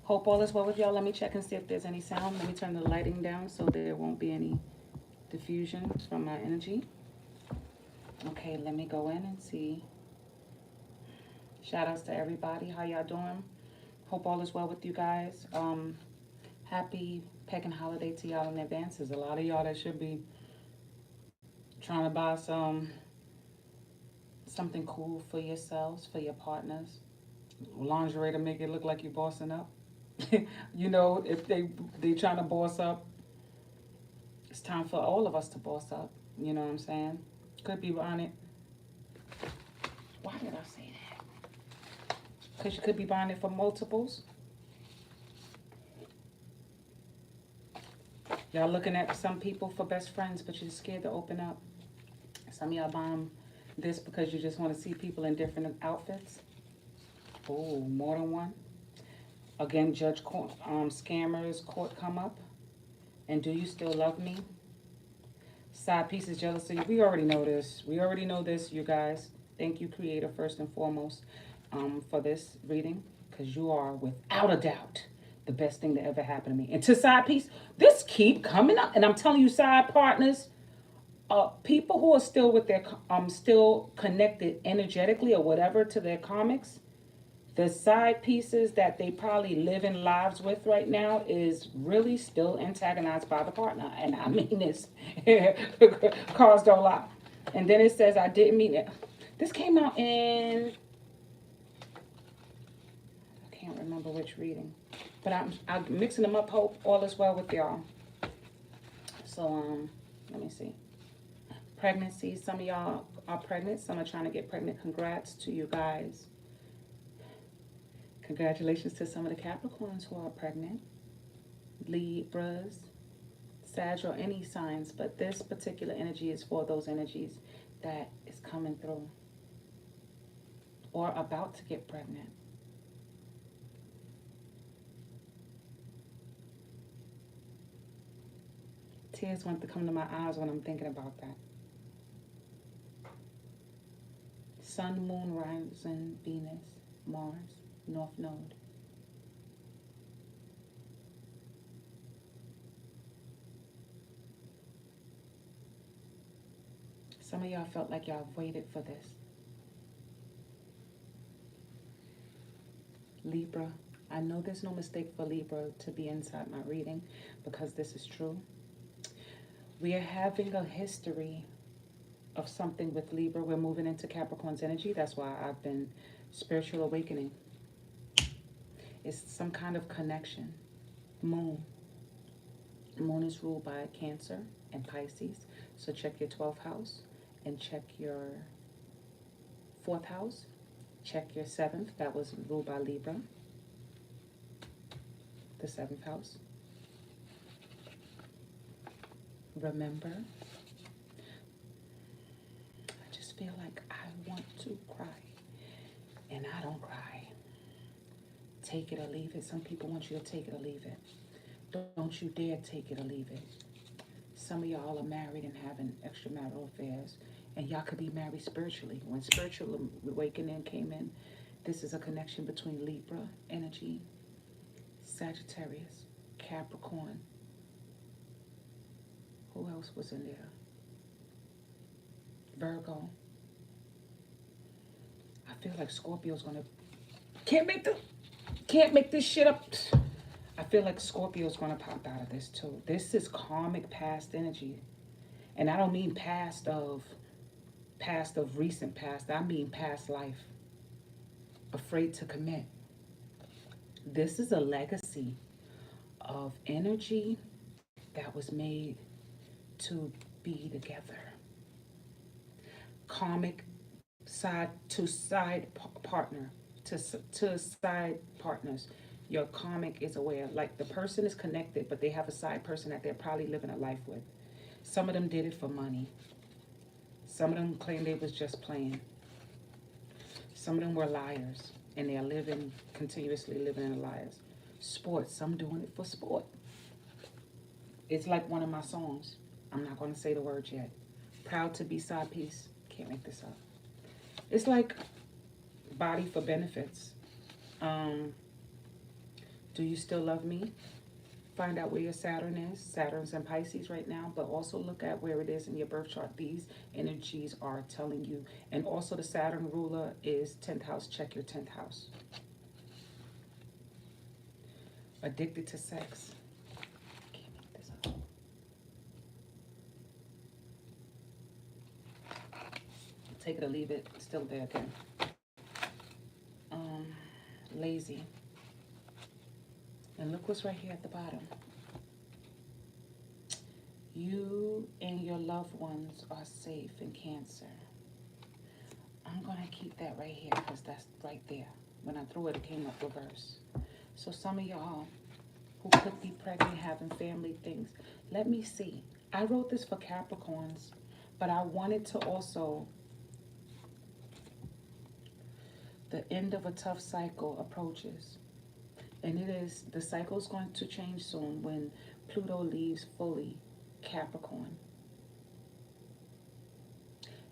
Hope all is well with y'all. Let me check and see if there's any sound. Let me turn the lighting down so there won't be any diffusion from my energy. Okay, let me go in and see. Shout outs to everybody. How y'all doing? Hope all is well with you guys. Happy pagan holiday to y'all in advance. There's a lot of y'all that should be trying to buy something cool for yourselves, for your partners. Lingerie to make it look like you're bossing up. You know, if they trying to boss up, it's time for all of us to boss up. You know what I'm saying? Could be on it. Why did I say that? Because you could be buying it for multiples. Y'all looking at some people for best friends, but you're scared to open up. Some of y'all buying this because you just want to see people in different outfits. Oh, more than one. Again, judge court, scammers court come up. And do you still love me? Side pieces, jealousy. We already know this. We already know this, you guys. Thank you, Creator, first and foremost, for this reading, because you are, without a doubt, the best thing that ever happened to me. And to side piece, this keep coming up, and I'm telling you, side partners, people who are still with their, still connected energetically or whatever to their comics, the side pieces that they probably live in lives with right now is really still antagonized by the partner. And I mean this. Cars don't lie. And then it says, I didn't mean it. This came out in, I can't remember which reading. But I'm mixing them up. Hope all is well with y'all. So, let me see. Pregnancy. Some of y'all are pregnant. Some are trying to get pregnant. Congrats to you guys. Congratulations to some of the Capricorns who are pregnant, Libras, Sag, or any signs, but this particular energy is for those energies that is coming through or about to get pregnant. Tears want to come to my eyes when I'm thinking about that. Sun, Moon, Rising, Venus, Mars, North Node. Some of y'all felt like y'all waited for this. Libra. I know there's no mistake for Libra to be inside my reading because this is true. We are having a history of something with Libra. We're moving into Capricorn's energy. That's why I've been spiritual awakening. It's some kind of connection. Moon. Moon is ruled by Cancer and Pisces. So check your 12th house and check your 4th house. Check your 7th. That was ruled by Libra. The 7th house. Remember, I just feel like I want to cry. And I don't cry. Take it or leave it. Some people want you to take it or leave it. Don't you dare take it or leave it. Some of y'all are married and having extramarital affairs. And y'all could be married spiritually. When spiritual awakening came in, this is a connection between Libra energy, Sagittarius, Capricorn. Who else was in there? Virgo. I feel like Scorpio's gonna can't make this shit up. I feel like Scorpio's gonna pop out of this too. This is karmic past energy. And I don't mean past of recent past. I mean past life. Afraid to commit. This is a legacy of energy that was made to be together. Karmic side to side partner to side partners. Your karmic is aware. Like the person is connected, but they have a side person that they're probably living a life with. Some of them did it for money. Some of them claimed they was just playing. Some of them were liars, and they're continuously living in liars. Sports, some doing it for sport. It's like one of my songs. I'm not going to say the words yet. Proud to be side piece. Can't make this up. It's like body for benefits. Do you still love me? Find out where your Saturn is. Saturn's in Pisces right now, but also look at where it is in your birth chart. These energies are telling you. And also the Saturn ruler is 10th house. Check your 10th house. Addicted to sex. Can't make this up. Take it or leave it. Still there again. Lazy. And look what's right here at the bottom. You and your loved ones are safe in Cancer. I'm going to keep that right here because that's right there. When I threw it, it came up reverse. So some of y'all who could be pregnant, having family things, let me see. I wrote this for Capricorns, but I wanted to also, the end of a tough cycle approaches. And it is, the cycle is going to change soon when Pluto leaves fully Capricorn.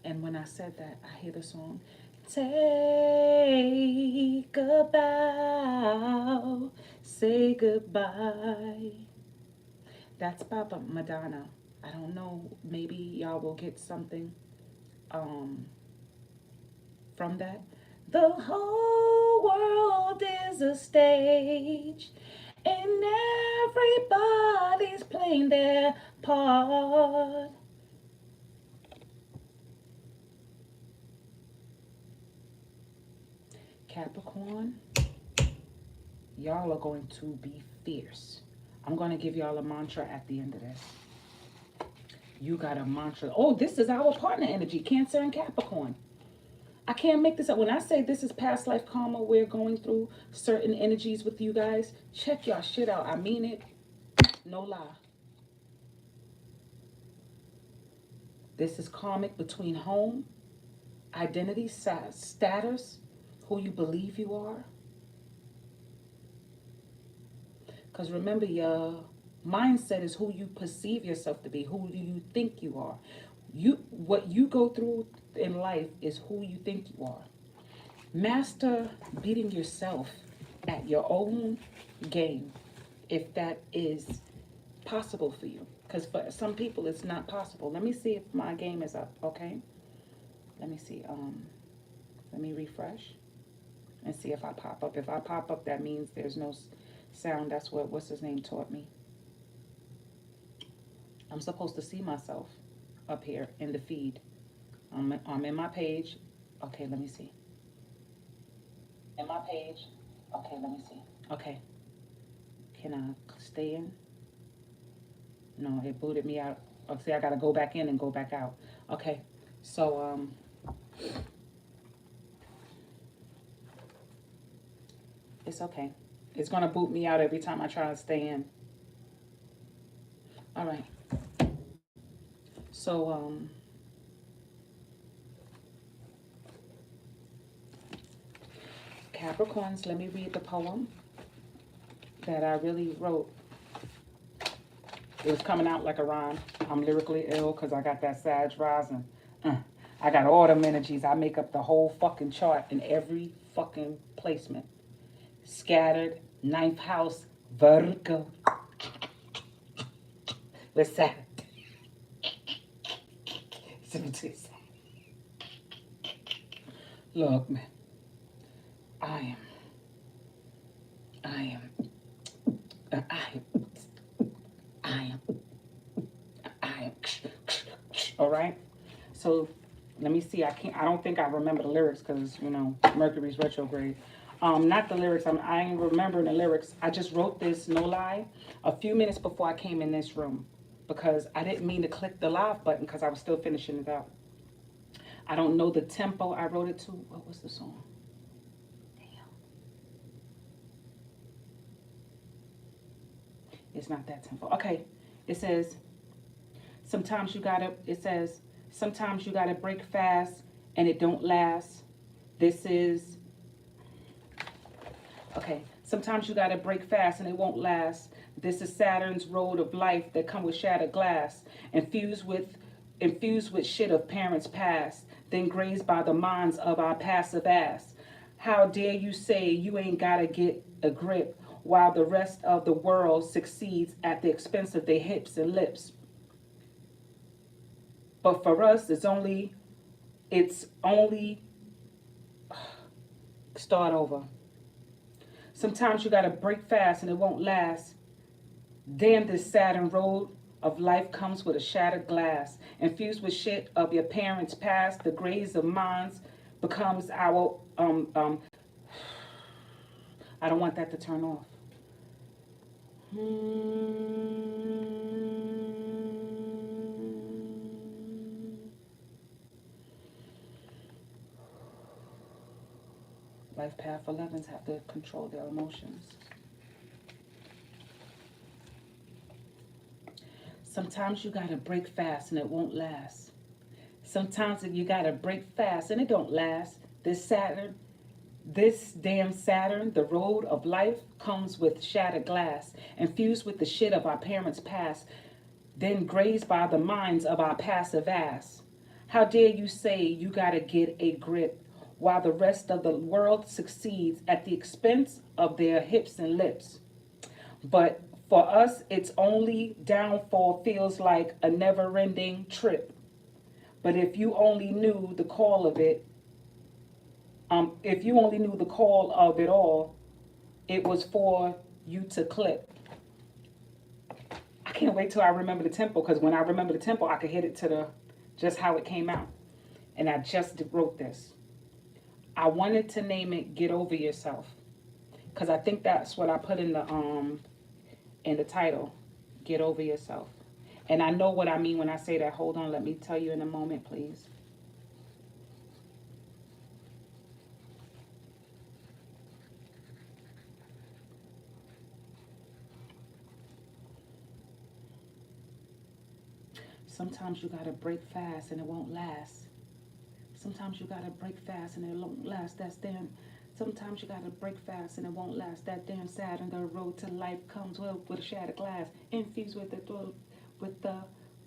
And when I said that, I hear the song, take a bow, say goodbye. That's by Madonna. I don't know, maybe y'all will get something from that. The whole world is a stage, and everybody's playing their part. Capricorn, y'all are going to be fierce. I'm going to give y'all a mantra at the end of this. You got a mantra. Oh, this is our partner energy, Cancer and Capricorn. I can't make this up. When I say this is past life karma, we're going through certain energies with you guys. Check y'all shit out. I mean it. No lie. This is karmic between home, identity, status, who you believe you are. Because remember, your mindset is who you perceive yourself to be. Who do you think you are? What you go through in life is who you think you are. Master beating yourself at your own game, if that is possible for you. Because for some people, it's not possible. Let me see if my game is up, okay? Let me see. Let me refresh and see if I pop up. If I pop up, that means there's no sound. That's what, what's his name taught me. I'm supposed to see myself up here in the feed. I'm in my page. Okay, let me see. In my page. Okay, let me see. Okay. Can I stay in? No, it booted me out. Oh, see, I got to go back in and go back out. Okay. So, it's okay. It's going to boot me out every time I try to stay in. All right. So, Capricorns, let me read the poem that I really wrote. It was coming out like a rhyme. I'm lyrically ill because I got that Sag rising. I got all them energies. I make up the whole fucking chart in every fucking placement. Scattered, ninth house, Virgo. With Saturn. Look, man. I am. All right. So let me see. I don't think I remember the lyrics because you know Mercury's retrograde. Not the lyrics. I ain't remembering the lyrics. I just wrote this, no lie, a few minutes before I came in this room because I didn't mean to click the live button because I was still finishing it up. I don't know the tempo I wrote it to. What was the song? It's not that tempo. Okay. It says, sometimes you gotta break fast and it don't last. This is, okay. Sometimes you gotta break fast and it won't last. This is Saturn's road of life that come with shattered glass, infused with shit of parents past, then grazed by the minds of our passive ass. How dare you say you ain't gotta get a grip while the rest of the world succeeds at the expense of their hips and lips. But for us, it's only, start over. Sometimes you gotta break fast and it won't last. Damn, this Saturn road of life comes with a shattered glass. Infused with shit of your parents' past, the grays of minds becomes our I don't want that to turn off. Life path 11s have to control their emotions. Sometimes you gotta break fast and it won't last. Sometimes you gotta break fast and it don't last. This damn Saturn, the road of life, comes with shattered glass, infused with the shit of our parents' past, then grazed by the minds of our passive ass. How dare you say you gotta get a grip while the rest of the world succeeds at the expense of their hips and lips? But for us, its only downfall feels like a never ending trip. But if you only knew the call of it, if you only knew the call of it all, it was for you to clip. I can't wait till I remember the tempo, because when I remember the tempo, I could hit it to the just how it came out. And I just wrote this. I wanted to name it "Get Over Yourself," because I think that's what I put in the title, "Get Over Yourself." And I know what I mean when I say that. Hold on, let me tell you in a moment, please. Sometimes you gotta break fast and it won't last. Sometimes you gotta break fast and it won't last. That's damn. Sometimes you gotta break fast and it won't last. That damn Saturn, the road to life comes with a shattered glass, infused with with the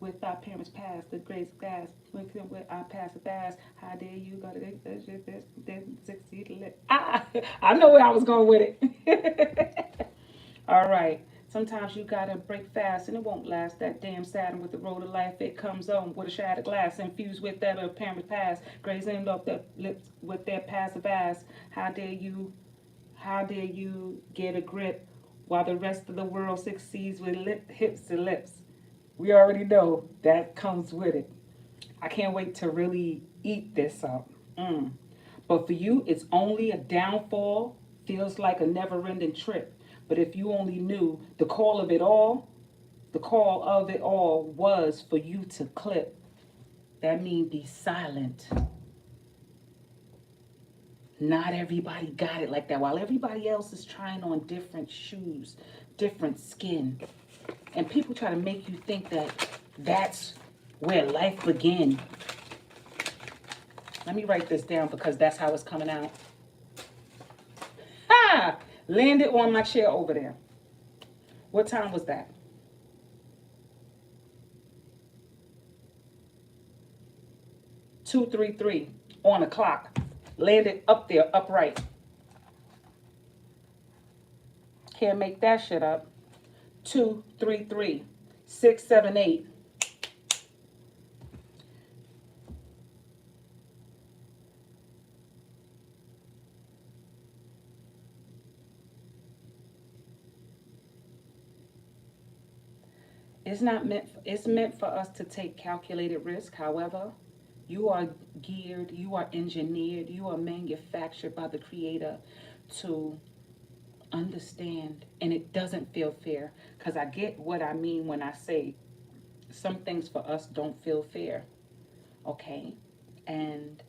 with our parents' past, the great glass, with our past the past. How dare you go to this succeed? I know where I was going with it. All right. Sometimes you gotta break fast and it won't last. That damn Saturn with the road of life, it comes on with a shattered glass, infused with that of parents past, grazing up the lips with their passive ass. How dare you get a grip while the rest of the world succeeds with hips and lips? We already know that comes with it. I can't wait to really eat this up. But for you, it's only a downfall, feels like a never ending trip. But if you only knew the call of it all was for you to clip. That means be silent. Not everybody got it like that. While everybody else is trying on different shoes, different skin, and people try to make you think that that's where life began. Let me write this down because that's how it's coming out. Ha! Landed on my chair over there. What time was that? 2:33 on the clock. Landed up there upright. Can't make that shit up. 233 678. It's meant for us to take calculated risk. However, you are geared, you are engineered, you are manufactured by the creator to understand, and it doesn't feel fair, because I get what I mean when I say some things for us don't feel fair. Okay? And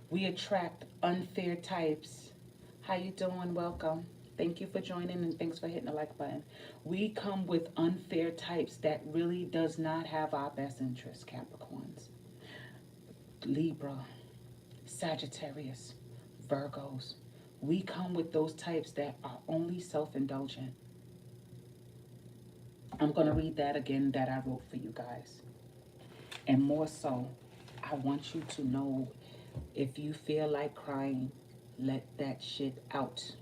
we attract unfair types. How you doing? Welcome. Thank you for joining and thanks for hitting the like button. We come with unfair types that really does not have our best interest, Capricorns. Libra, Sagittarius, Virgos. We come with those types that are only self-indulgent. I'm going to read that again that I wrote for you guys. And more so, I want you to know, if you feel like crying, let that shit out.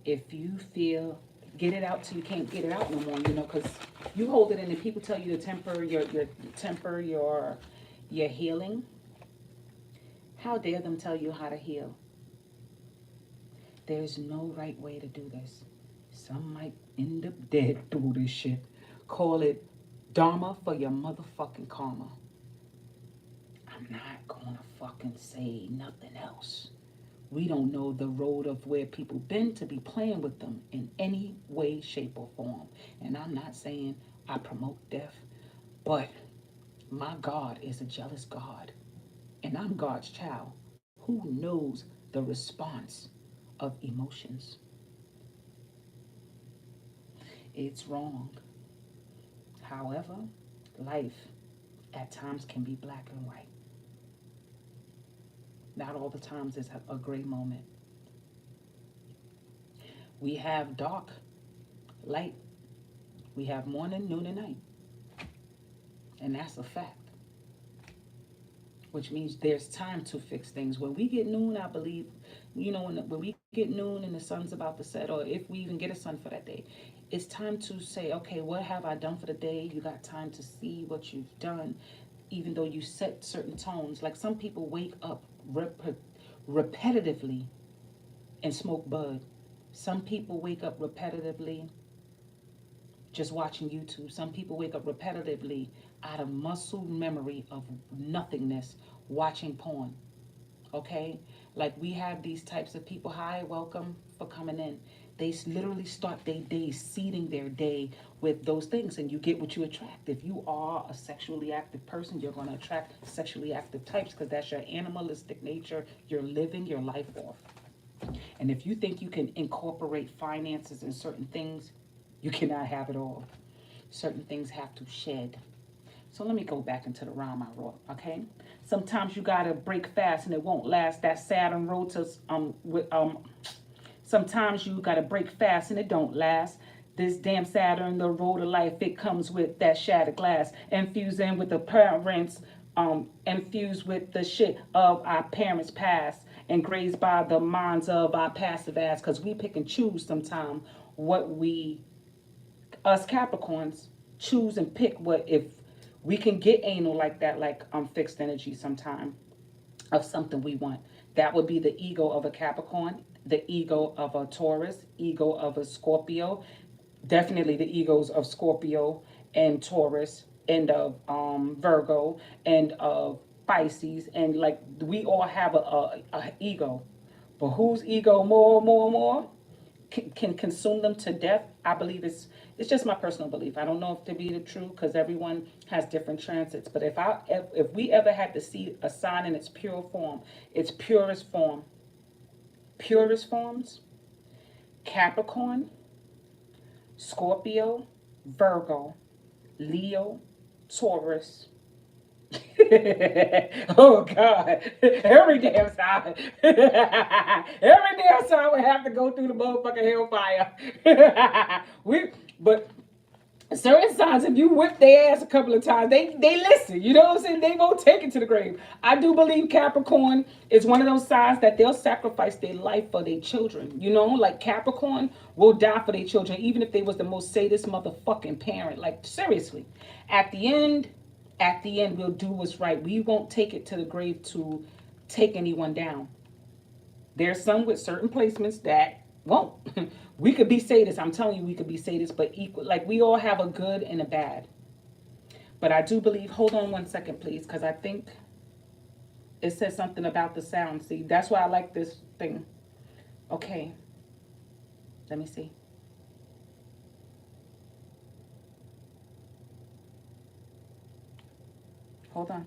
If you feel, get it out till you can't get it out no more, because you hold it in and people tell you to temper your temper your healing. How dare them tell you how to heal? There's no right way to do this. Some might end up dead through this shit. Call it Dharma for your motherfucking karma. I'm not gonna fucking say nothing else. We don't know the road of where people been to be playing with them in any way, shape, or form. And I'm not saying I promote death, but my God is a jealous God. And I'm God's child who knows the response of emotions. It's wrong. However, life at times can be black and white. Not all the times is a gray moment. We have dark, light. We have morning, noon, and night. And that's a fact. Which means there's time to fix things. When we get noon, I believe, when we get noon and the sun's about to set, or if we even get a sun for that day, it's time to say, okay, what have I done for the day? You got time to see what you've done, even though you set certain tones. Like some people wake up repetitively and smoke bud. Some people wake up repetitively just watching YouTube. Some people wake up repetitively out of muscle memory of nothingness watching porn. Okay? Like we have these types of people. Hi, welcome for coming in. They literally start their day, seeding their day with those things, and you get what you attract. If you are a sexually active person, you're going to attract sexually active types because that's your animalistic nature. You're living your life off. And if you think you can incorporate finances in certain things, you cannot have it all. Certain things have to shed. So let me go back into the rhyme I wrote, okay? Sometimes you gotta break fast and it won't last. That Saturn road to sometimes you gotta break fast and it don't last. This damn Saturn, the road of life, it comes with that shattered glass. Infusing with the parents, infused with the shit of our parents' past and grazed by the minds of our passive ass. Cause we pick and choose sometimes what we, us Capricorns, choose and pick what if we can get anal like that, like fixed energy sometime of something we want. That would be the ego of a Capricorn, the ego of a Taurus, ego of a Scorpio, definitely the egos of Scorpio and Taurus and of Virgo and of Pisces, and like we all have a ego, but whose ego more can consume them to death. I believe it's just my personal belief. I don't know if to be the true because everyone has different transits. But if we ever had to see a sign in its pure form, its purest forms, Capricorn, Scorpio, Virgo, Leo, Taurus. Oh God! Every damn sign, every damn sign would have to go through the motherfucking hellfire. But certain signs, if you whip their ass a couple of times, they listen. You know what I'm saying? They won't take it to the grave. I do believe Capricorn is one of those signs that they'll sacrifice their life for their children. Like Capricorn will die for their children, even if they was the most sadist motherfucking parent. Like seriously, at the end, we'll do what's right. We won't take it to the grave to take anyone down. There's some with certain placements that won't. We could be sadists. I'm telling you, we could be sadists, but equal. Like we all have a good and a bad. But I do believe. Hold on one second, please, because I think it says something about the sound. See, that's why I like this thing. Okay, let me see. Hold on.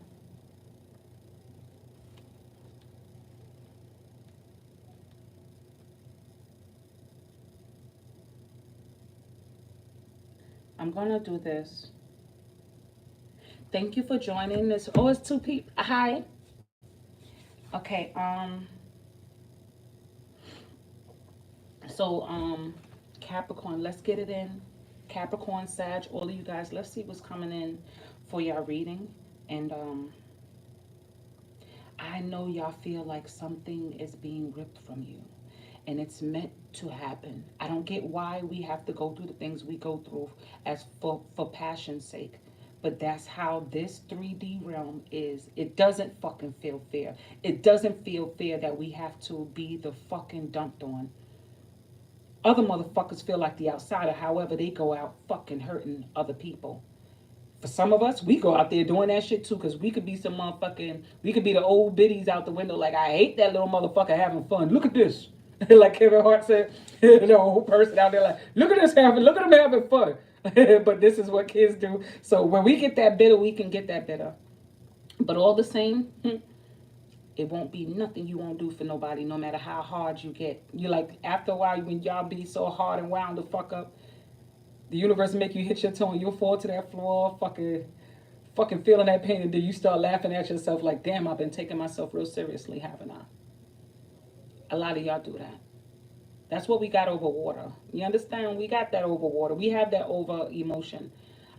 I'm gonna do this. Thank you for joining this. Oh, it's two people. Hi. Okay. So Capricorn. Let's get it in. Capricorn, Sag, all of you guys. Let's see what's coming in for y'all reading. And I know y'all feel like something is being ripped from you. and it's meant to happen. I don't get why we have to go through the things we go through as for passion's sake. But that's how this 3D realm is. It doesn't fucking feel fair. It doesn't feel fair that we have to be the fucking dumped on. Other motherfuckers feel like the outsider, however, they go out fucking hurting other people. For some of us, we go out there doing that shit too, because we could be some motherfucking, we could be the old biddies out the window, like, I hate that little motherfucker having fun. Look at this. Like Kevin Hart said, the old person out there, like, look at this having, look at him having fun. But this is what kids do. So when we get that bitter, we can get that bitter. But all the same, it won't be nothing you won't do for nobody, no matter how hard you get. You like, after a while, when y'all be so hard and wound the fuck up, the universe make you hit your toe and you'll fall to that floor, fucking feeling that pain, and then you start laughing at yourself like, damn, I've been taking myself real seriously, haven't I? A lot of y'all do that. That's what we got over water. You understand? We got that over water. We have that over emotion.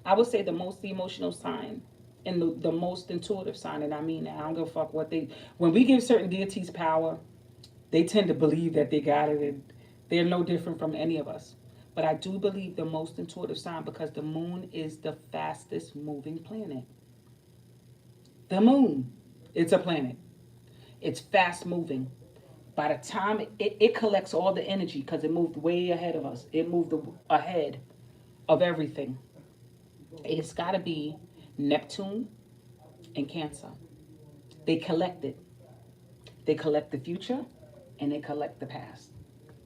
I would say the most emotional sign and the most intuitive sign, and I mean that. I don't give a fuck what they, when we give certain deities power, they tend to believe that they got it, and they're no different from any of us. But I do believe the most intuitive sign, because the moon is the fastest moving planet. The moon, it's a planet. It's fast moving. By the time it collects all the energy, because it moved way ahead of us, it moved ahead of everything. It's got to be Neptune and Cancer. They collect it. They collect the future and they collect the past.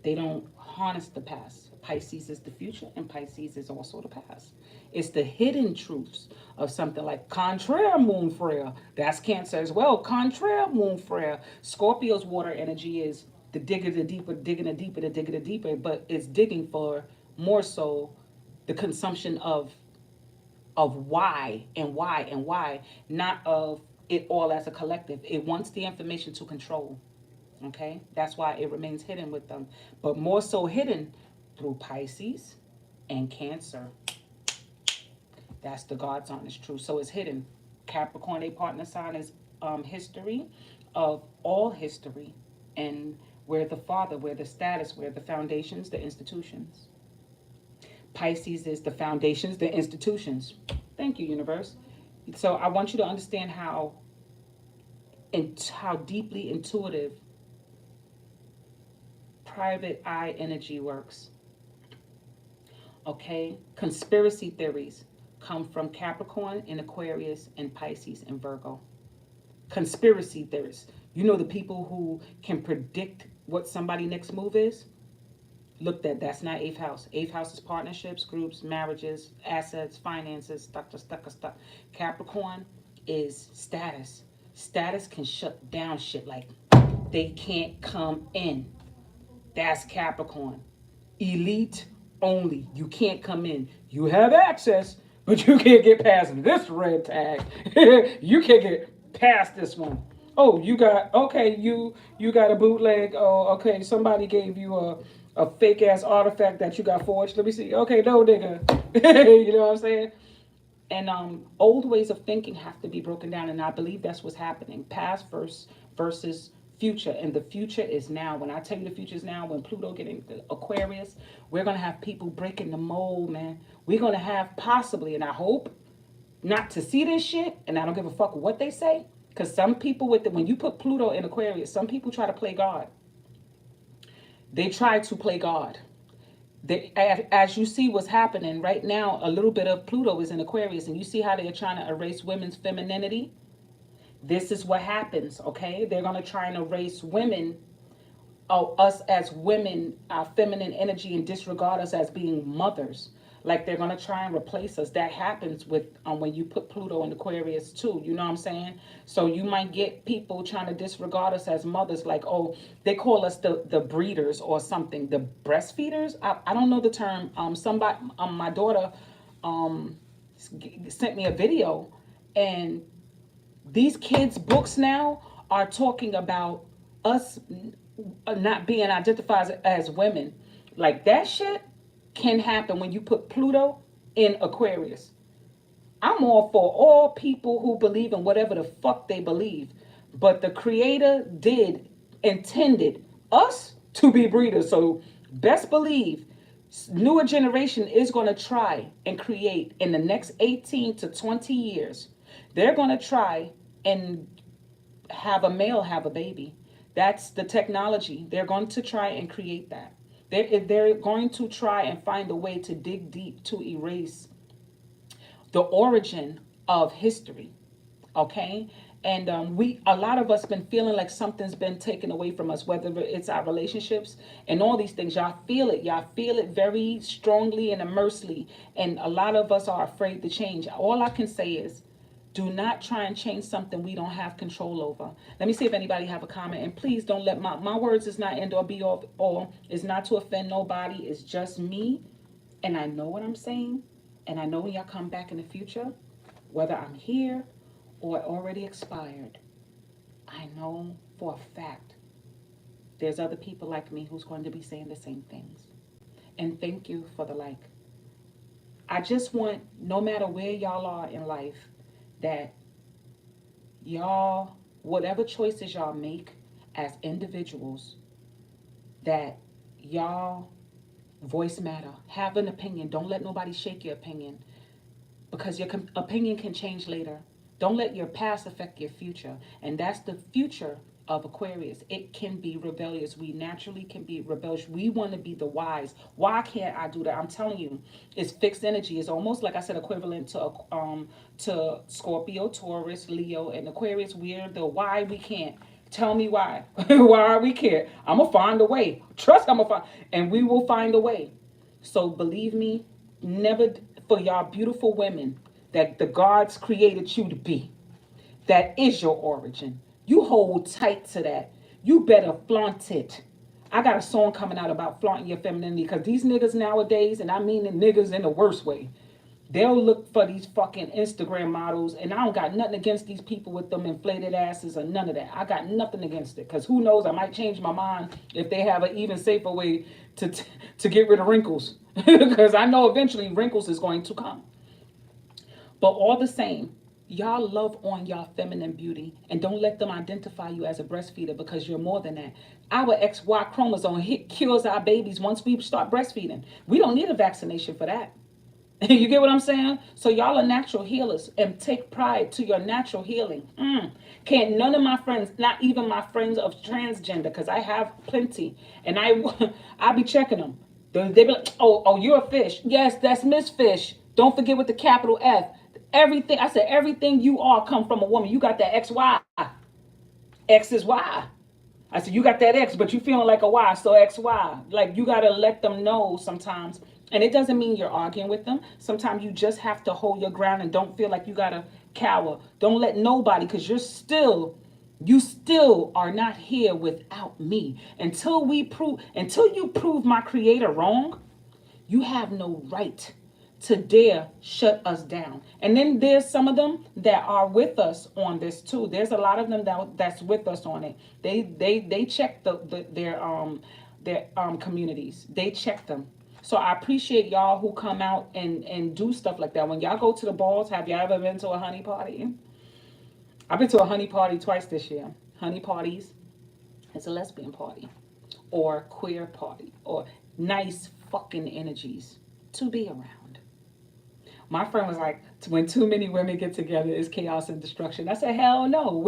They don't harness the past. Pisces is the future and Pisces is also the past. It's the hidden truths of something like contraire moon frere. That's Cancer as well. Contraire moon frere. Scorpio's water energy is the digger, the deeper, digging the deeper, the digger, the deeper, but it's digging for more so the consumption of why and why and why, not of it all as a collective. It wants the information to control. Okay, that's why it remains hidden with them, but more so hidden through Pisces and Cancer. That's the God's honest truth. So it's hidden. Capricorn, a partner sign, is history of all history, and we're the father, we're the status, we're the foundations, the institutions. Pisces is the foundations, the institutions. Thank you, universe. So I want you to understand how deeply intuitive private eye energy works. Okay? Conspiracy theories come from Capricorn and Aquarius and Pisces and Virgo. Conspiracy theorists. You know the people who can predict what somebody's next move is? Look, that's not eighth house. Eighth house is partnerships, groups, marriages, assets, finances, stuck. Capricorn is status. Status can shut down shit, like they can't come in. That's Capricorn. Elite only. You can't come in. You have access, but you can't get past this red tag. You can't get past this one. Oh, you got, okay, you got a bootleg. Oh, okay, somebody gave you a fake ass artifact that you got forged. Let me see. Okay, no, nigga. You know what I'm saying? And old ways of thinking have to be broken down, and I believe that's what's happening. Past versus future, and the future is now. When I tell you the future is now, when Pluto get into Aquarius, we're gonna have people breaking the mold, man. We're gonna have possibly, and I hope not to see this shit, and I don't give a fuck what they say, because some people when you put Pluto in Aquarius, some people try to play God. They try to play God. As you see what's happening right now, a little bit of Pluto is in Aquarius, and you see how they're trying to erase women's femininity. This is what happens, okay? They're going to try and erase women, us as women, our feminine energy, and disregard us as being mothers. Like they're going to try and replace us. That happens with when you put Pluto in Aquarius too. You know what I'm saying? So you might get people trying to disregard us as mothers. Like, oh, they call us the breeders or something. The breastfeeders? I don't know the term. Somebody, my daughter sent me a video. And these kids' books now are talking about us not being identified as women. Like that shit can happen when you put Pluto in Aquarius. I'm all for all people who believe in whatever the fuck they believe. But the creator intended us to be breeders. So best believe newer generation is going to try and create in the next 18 to 20 years. They're going to try and have a male have a baby. That's the technology. They're going to try and create that. They're going to try and find a way to dig deep to erase the origin of history. Okay. And we, a lot of us, been feeling like something's been taken away from us, whether it's our relationships and all these things. Y'all feel it very strongly and immersely, and a lot of us are afraid to change. All I can say is, do not try and change something we don't have control over. Let me see if anybody have a comment, and please don't let my words is not end or be all. It's not to offend nobody. It's just me, and I know what I'm saying, and I know when y'all come back in the future, whether I'm here or already expired, I know for a fact there's other people like me who's going to be saying the same things. And thank you for the like. I just want, no matter where y'all are in life, that y'all, whatever choices y'all make as individuals, that y'all voice matter. Have an opinion. Don't let nobody shake your opinion, because your opinion can change later. Don't let your past affect your future. And that's the future of Aquarius. It can be rebellious. We naturally can be rebellious. We want to be the wise. Why can't I do that? I'm telling you, it's fixed energy. It's almost like I said, equivalent to Scorpio, Taurus, Leo, and Aquarius. We're the why we can't. Tell me why. Why we can't. I'm gonna find a way. Trust I'm gonna find, and we will find a way. So believe me, never, for y'all beautiful women that the gods created you to be. That is your origin. You hold tight to that. You better flaunt it. I got a song coming out about flaunting your femininity, because these niggas nowadays, and I mean the niggas in the worst way, they'll look for these fucking Instagram models, and I don't got nothing against these people with them inflated asses or none of that. I got nothing against it, because who knows, I might change my mind if they have an even safer way to get rid of wrinkles, because I know eventually wrinkles is going to come. But all the same, y'all love on y'all feminine beauty, and don't let them identify you as a breastfeeder, because you're more than that. Our XY chromosome cures our babies once we start breastfeeding. We don't need a vaccination for that. You get what I'm saying? So y'all are natural healers, and take pride to your natural healing. Can't none of my friends, not even my friends of transgender, because I have plenty, and I be checking them. They be like, oh, you're a fish. Yes, that's Miss Fish. Don't forget with the capital F. Everything I said, everything you are come from a woman. You got that XY. X is Y. I said, you got that X, but you feeling like a Y, so XY. Like, you got to let them know sometimes. And it doesn't mean you're arguing with them. Sometimes you just have to hold your ground and don't feel like you got to cower. Don't let nobody, because you still are not here without me. Until you prove my creator wrong, you have no right to dare shut us down. And then there's some of them that are with us on this too. There's a lot of them that's with us on it. They check their communities. They check them. So I appreciate y'all who come out and do stuff like that. When y'all go to the balls, have y'all ever been to a honey party? I've been to a honey party twice this year. Honey parties, it's a lesbian party or queer party or nice fucking energies to be around. My friend was like, when too many women get together, it's chaos and destruction. I said, hell no.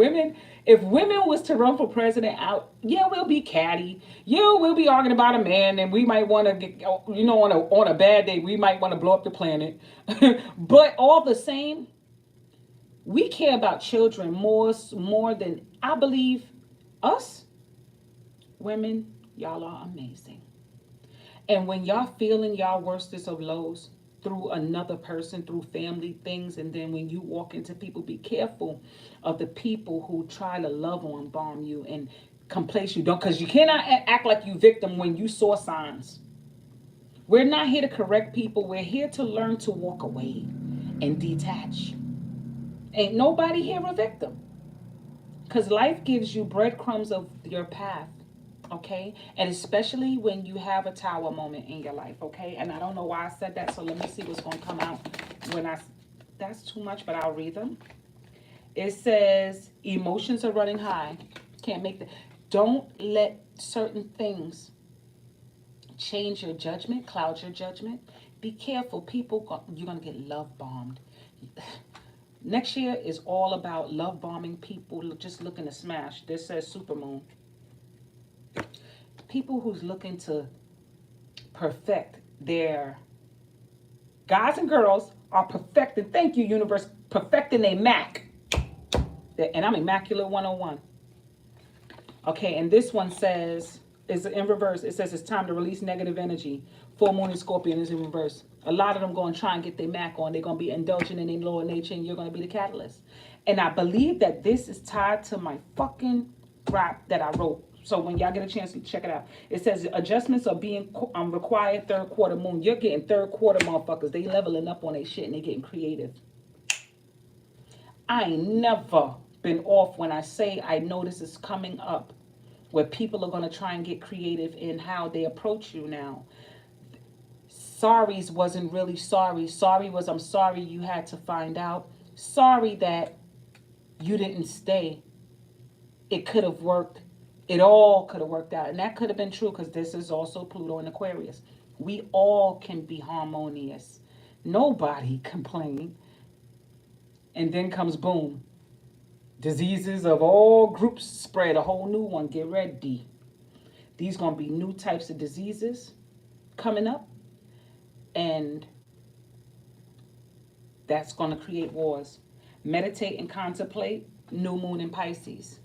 If women was to run for president, yeah, we'll be catty. Yeah, we'll be arguing about a man, and we might want to get, on a bad day, we might want to blow up the planet. But all the same, we care about children more than, I believe, us women. Y'all are amazing. And when y'all feeling y'all worstest of lows through another person, through family things, and then when you walk into people, be careful of the people who try to love on bomb you and complace you. Don't, because you cannot act like you victim when you saw signs. We're not here to correct people. We're here to learn to walk away and detach. Ain't nobody here a victim. Because life gives you breadcrumbs of your path, okay? And especially when you have a tower moment in your life, okay? And I don't know why I said that, so let me see what's going to come out that's too much, but I'll read them. It says, emotions are running high. Can't make that. Don't let certain things change your judgment, cloud your judgment. Be careful. People, you're going to get love bombed. Next year is all about love bombing people just looking to smash. This says supermoon. People who's looking to perfect their guys and girls are perfecting. Thank you, universe. Perfecting a Mac. And I'm Immaculate 101. Okay, and this one says, is in reverse. It says it's time to release negative energy. Full moon in Scorpion is in reverse. A lot of them going to try and get their Mac on. They're going to be indulging in their lower nature, and you're going to be the catalyst. And I believe that this is tied to my fucking rap that I wrote. So when y'all get a chance to check it out, it says adjustments are being required third quarter moon. You're getting third quarter motherfuckers. They leveling up on their shit and they getting creative. I ain't never been off when I say I know this is coming up, where people are going to try and get creative in how they approach you now. Sorry's wasn't really sorry. Sorry was I'm sorry you had to find out. Sorry that you didn't stay. It could have worked. It all could have worked out. And that could have been true because this is also Pluto in Aquarius. We all can be harmonious. Nobody complain. And then comes boom. Diseases of all groups spread. A whole new one. Get ready. These going to be new types of diseases coming up. And that's going to create wars. Meditate and contemplate. New moon in Pisces.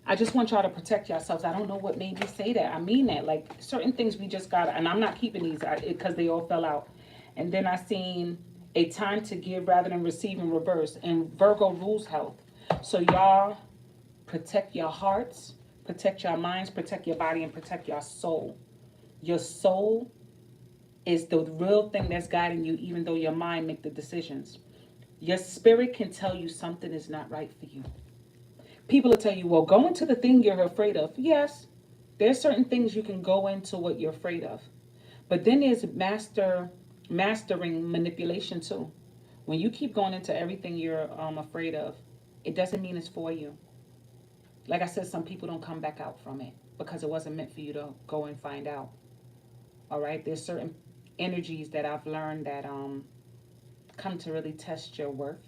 I just want y'all to protect yourselves. I don't know what made me say that. I mean that. Like certain things we just got, and I'm not keeping these because they all fell out. And then I seen a time to give rather than receive in reverse. And Virgo rules health. So y'all protect your hearts, protect your minds, protect your body, and protect your soul. Your soul is the real thing that's guiding you, even though your mind make the decisions. Your spirit can tell you something is not right for you. People will tell you, well, go into the thing you're afraid of. Yes, there's certain things you can go into what you're afraid of. But then there's mastering manipulation too. When you keep going into everything you're afraid of, it doesn't mean it's for you. Like I said, some people don't come back out from it because it wasn't meant for you to go and find out. All right, there's certain energies that I've learned that come to really test your worth,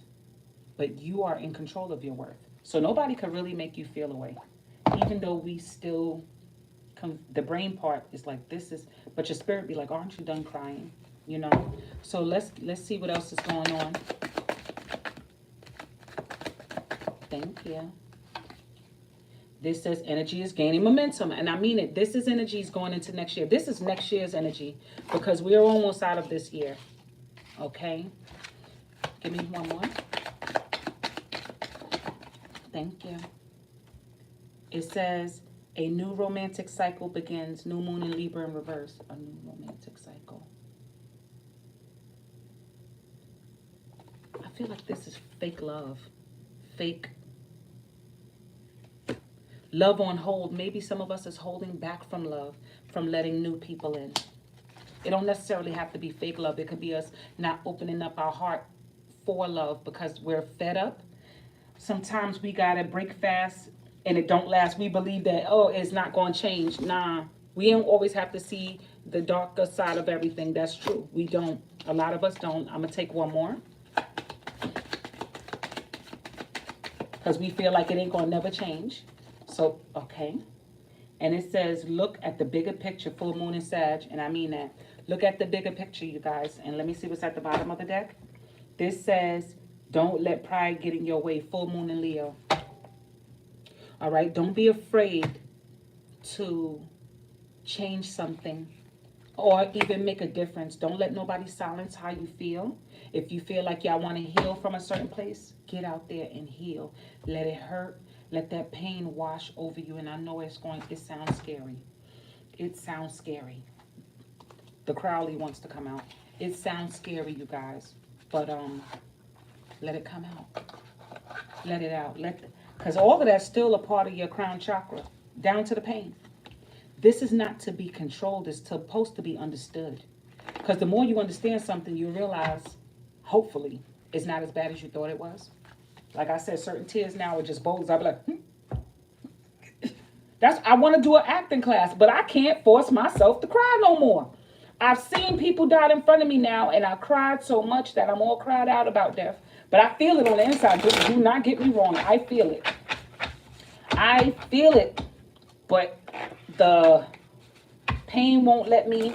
but you are in control of your worth. So nobody could really make you feel away, even though we still, the brain part is like this is, but your spirit be like, aren't you done crying? You know. So let's see what else is going on. Thank you. This says energy is gaining momentum, and I mean it. This is energies going into next year. This is next year's energy because we are almost out of this year. Okay. Give me one more. Thank you. It says a new romantic cycle begins. New moon in Libra in reverse. A new romantic cycle. I feel like this is fake love. Fake love on hold. Maybe some of us is holding back from love, from letting new people in. It don't necessarily have to be fake love. It could be us not opening up our heart for love because we're fed up. Sometimes we got to break fast and it don't last. We believe that, oh, it's not going to change. Nah, we don't always have to see the darker side of everything. That's true. We don't. A lot of us don't. I'm going to take one more. Because we feel like it ain't going to never change. So, okay. And it says, look at the bigger picture, full moon in Sag. And I mean that. Look at the bigger picture, you guys. And let me see what's at the bottom of the deck. This says, don't let pride get in your way. Full moon in Leo. All right. Don't be afraid to change something or even make a difference. Don't let nobody silence how you feel. If you feel like y'all want to heal from a certain place, get out there and heal. Let it hurt. Let that pain wash over you. And I know it sounds scary. It sounds scary. The Crowley wants to come out. It sounds scary, you guys. But let it come out. Let it out. Because all of that's still a part of your crown chakra, down to the pain. This is not to be controlled. It's supposed to be understood. Because the more you understand something, you realize, hopefully, it's not as bad as you thought it was. Like I said, certain tears now are just bowls. I'll be like, I want to do an acting class, but I can't force myself to cry no more. I've seen people die in front of me now, and I cried so much that I'm all cried out about death. But I feel it on the inside. Just do not get me wrong. I feel it. I feel it. But the pain won't let me.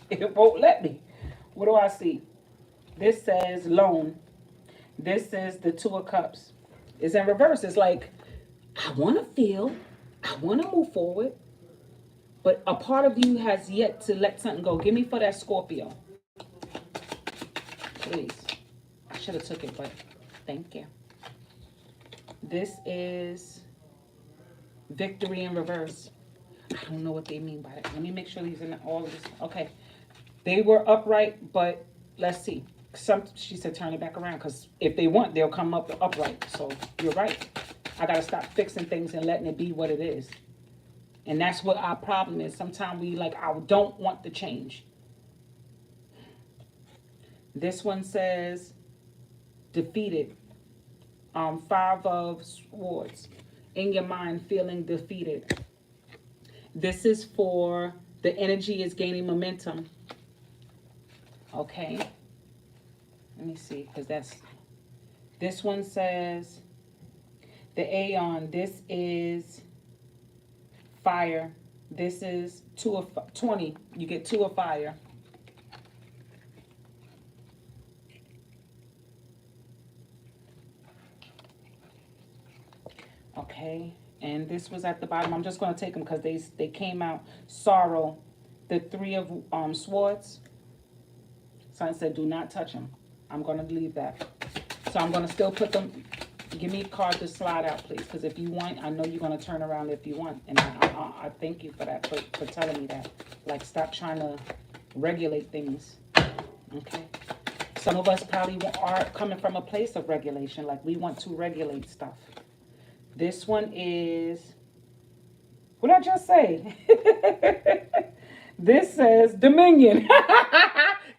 It won't let me. What do I see? This says loan. This is the Two of Cups. It's in reverse. It's like, I want to feel, I want to move forward, but a part of you has yet to let something go. Give me for that Scorpio. Please. I should have took it, but thank you. This is victory in reverse. I don't know what they mean by that. Let me make sure these in all of this. Okay. They were upright, but let's see. She said turn it back around, because if they want, they'll come up upright. So you're right. I got to stop fixing things and letting it be what it is. And that's what our problem is. Sometimes we I don't want the change. This one says defeated. Five of Swords. In your mind, feeling defeated. This is for the energy is gaining momentum. Okay. Let me see, because this one says the Aeon. This is fire. This is 20. You get 2 of fire. Okay. And this was at the bottom. I'm just going to take them because they came out. Sorrow. The 3 of Swords. Sun said do not touch them. I'm going to leave that. So I'm going to still put them. Give me a card to slide out, please. Because if you want, I know you're going to turn around if you want. And I thank you for that, for telling me that. Stop trying to regulate things. Okay. Some of us probably are coming from a place of regulation. We want to regulate stuff. This one is, what did I just say? This says Dominion.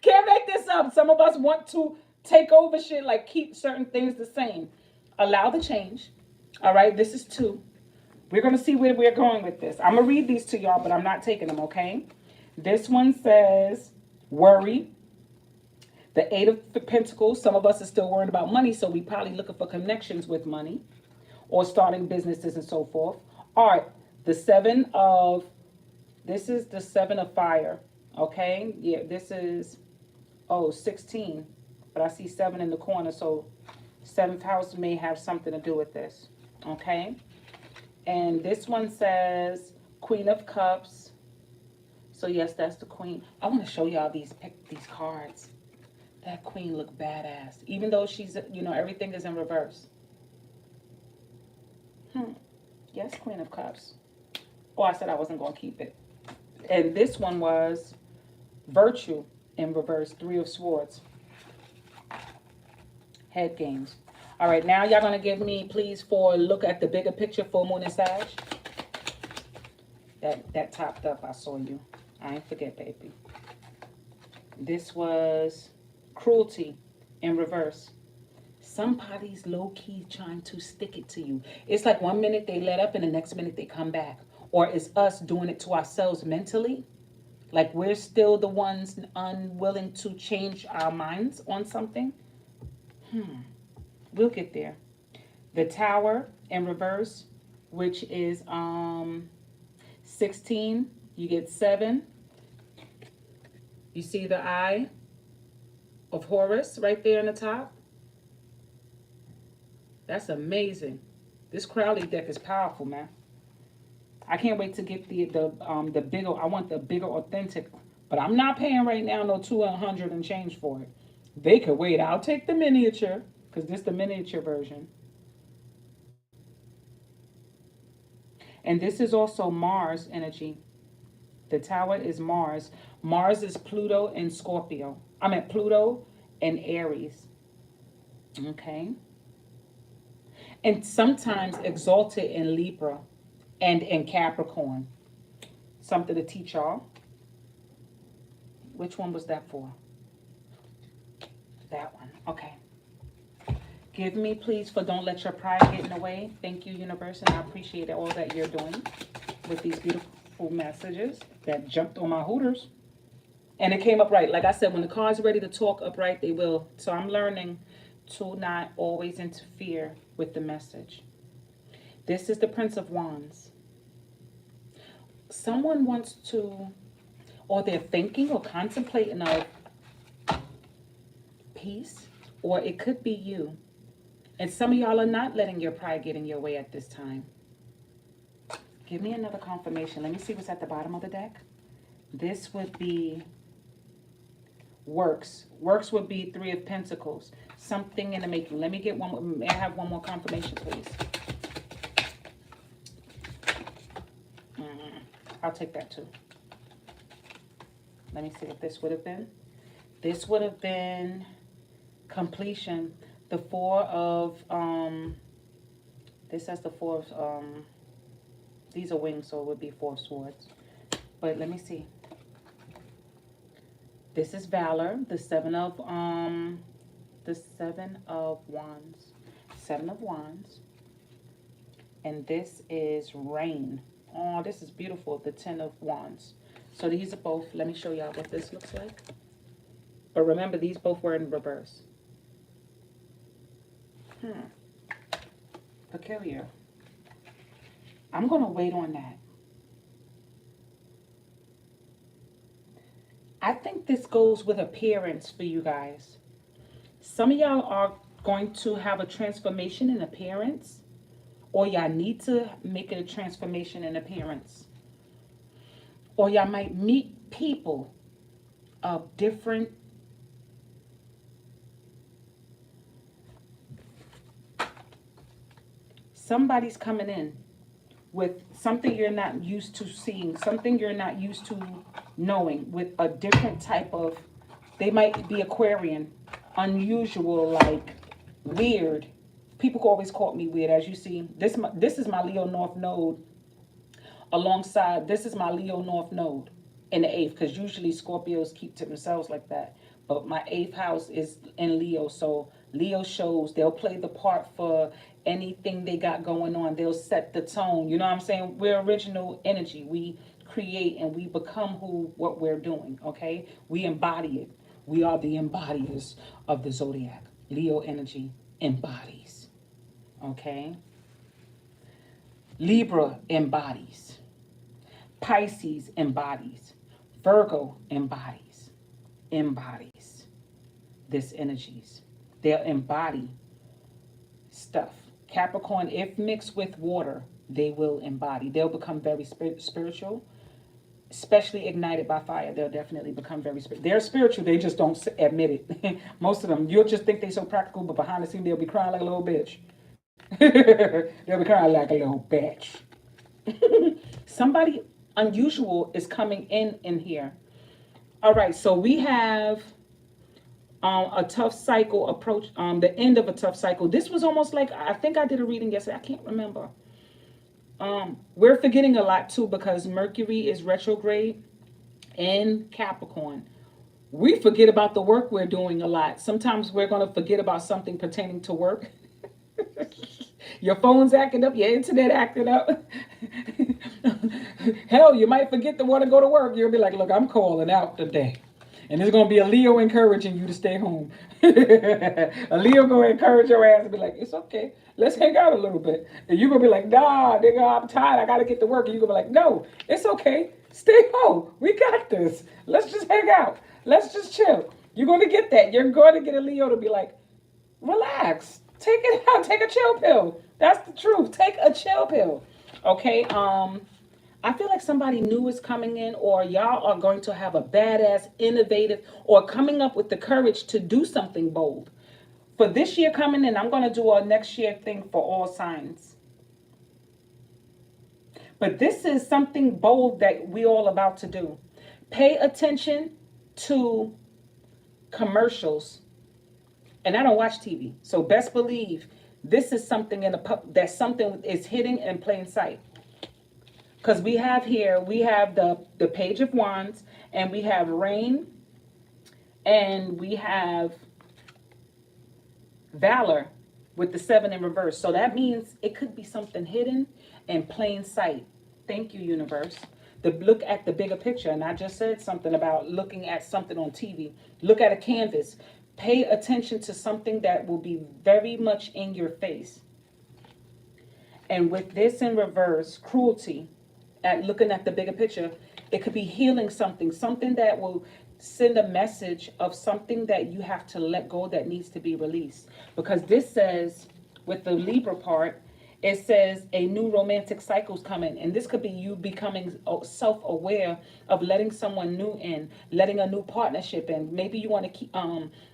Can't make this up. Some of us want to take over shit, keep certain things the same. Allow the change. All right, this is 2. We're going to see where we're going with this. I'm going to read these to y'all, but I'm not taking them, okay? This one says worry. The 8 of Pentacles. Some of us are still worried about money, so we probably looking for connections with money or starting businesses and so forth. Art. The 7 of, this is the 7 of fire, okay? Yeah, this is, 16. But I see 7 in the corner, so 7th house may have something to do with this, okay? And this one says Queen of Cups. So yes, that's the Queen. I want to show y'all these cards. That Queen look badass, even though she's, everything is in reverse. Yes, Queen of Cups. Oh, I said I wasn't going to keep it. And this one was Virtue in reverse, 3 of Swords. Head games. All right, now y'all going to give me, please, for a look at the bigger picture, full moon and Sag. That topped up, I saw you. I ain't forget, baby. This was cruelty in reverse. Somebody's low-key trying to stick it to you. It's like one minute they let up and the next minute they come back. Or it's us doing it to ourselves mentally. We're still the ones unwilling to change our minds on something. We'll get there. The Tower in reverse, which is 16. You get 7. You see the eye of Horus right there in the top? That's amazing. This Crowley deck is powerful, man. I can't wait to get the bigger. I want the bigger authentic, but I'm not paying right now no $200 and change for it. They could wait. I'll take the miniature because this is the miniature version. And this is also Mars energy. The Tower is Mars. Mars is Pluto and Scorpio. I meant Pluto and Aries. Okay. And sometimes exalted in Libra and in Capricorn. Something to teach y'all. Which one was that for? That one. Okay. Forgive me, please, for don't let your pride get in the way. Thank you, universe, and I appreciate all that you're doing with these beautiful messages that jumped on my hooters. And it came up right. Like I said, when the card's ready to talk upright, they will. So I'm learning to not always interfere with the message. This is the Prince of Wands. Someone wants to, or they're thinking or contemplating of peace, or it could be you. And some of y'all are not letting your pride get in your way at this time. Give me another confirmation. Let me see what's at the bottom of the deck. This would be works. Works would be Three of Pentacles. Something in the making. Let me get one more. May I have one more confirmation, please? I'll take that too. Let me see what this would have been. This would have been completion. The Four of, this has the Four of, these are wings, so it would be Four of Swords. But let me see. This is Valor, the Seven of Wands. Seven of Wands. And this is Rain. Oh, this is beautiful, the Ten of Wands. So these are both, let me show y'all what this looks like. But remember, these both were in reverse. Peculiar. I'm going to wait on that. I think this goes with appearance for you guys. Some of y'all are going to have a transformation in appearance, or y'all need to make it a transformation in appearance. Or y'all might meet people of different somebody's coming in with something you're not used to seeing, something you're not used to knowing, with a different type of, they might be Aquarian, unusual, like weird. People always call me weird. As you see, this is my Leo North Node alongside, this is my Leo North Node in the 8th, because usually Scorpios keep to themselves like that. But my 8th house is in Leo, so Leo shows, they'll play the part for anything they got going on. They'll set the tone. You know what I'm saying? We're original energy. We create and we become what we're doing, okay? We embody it. We are the embodiers of the zodiac. Leo energy embodies, okay? Libra embodies. Pisces embodies. Virgo embodies this energies. They'll embody stuff. Capricorn, if mixed with water, they will embody. They'll become very spiritual, especially ignited by fire. They'll definitely become very spiritual. They're spiritual, they just don't admit it. Most of them, you'll just think they're so practical, but behind the scene, they'll be crying like a little bitch. They'll be crying like a little bitch. Somebody unusual is coming in here. All right, so we have a tough cycle approach, the end of a tough cycle. This was almost like, I think I did a reading yesterday. I can't remember. We're forgetting a lot too, because Mercury is retrograde in Capricorn. We forget about the work we're doing a lot. Sometimes we're going to forget about something pertaining to work. Your phone's acting up, your internet acting up. Hell, you might forget to want to go to work. You'll be like, look, I'm calling out today. And there's going to be a Leo encouraging you to stay home. A Leo going to encourage your ass and be like, it's okay. Let's hang out a little bit. And you're going to be like, nah, nigga, I'm tired. I got to get to work. And you're going to be like, no, it's okay. Stay home. We got this. Let's just hang out. Let's just chill. You're going to get that. You're going to get a Leo to be like, relax. Take it out. Take a chill pill. That's the truth. Take a chill pill. Okay? I feel like somebody new is coming in, or y'all are going to have a badass, innovative, or coming up with the courage to do something bold. For this year coming in, I'm going to do a next year thing for all signs. But this is something bold that we all about to do. Pay attention to commercials. And I don't watch TV. So best believe this is something that something is hidden in plain sight. Because we have here, we have the Page of Wands, and we have Rain, and we have Valor, with the 7 in reverse. So that means it could be something hidden in plain sight. Thank you, universe. Look at the bigger picture. And I just said something about looking at something on TV. Look at a canvas. Pay attention to something that will be very much in your face. And with this in reverse, cruelty, at looking at the bigger picture, it could be healing something, something that will send a message of something that you have to let go that needs to be released. Because this says, with the Libra part, it says a new romantic cycle's coming. And this could be you becoming self-aware of letting someone new in, letting a new partnership in. Maybe you want to keep,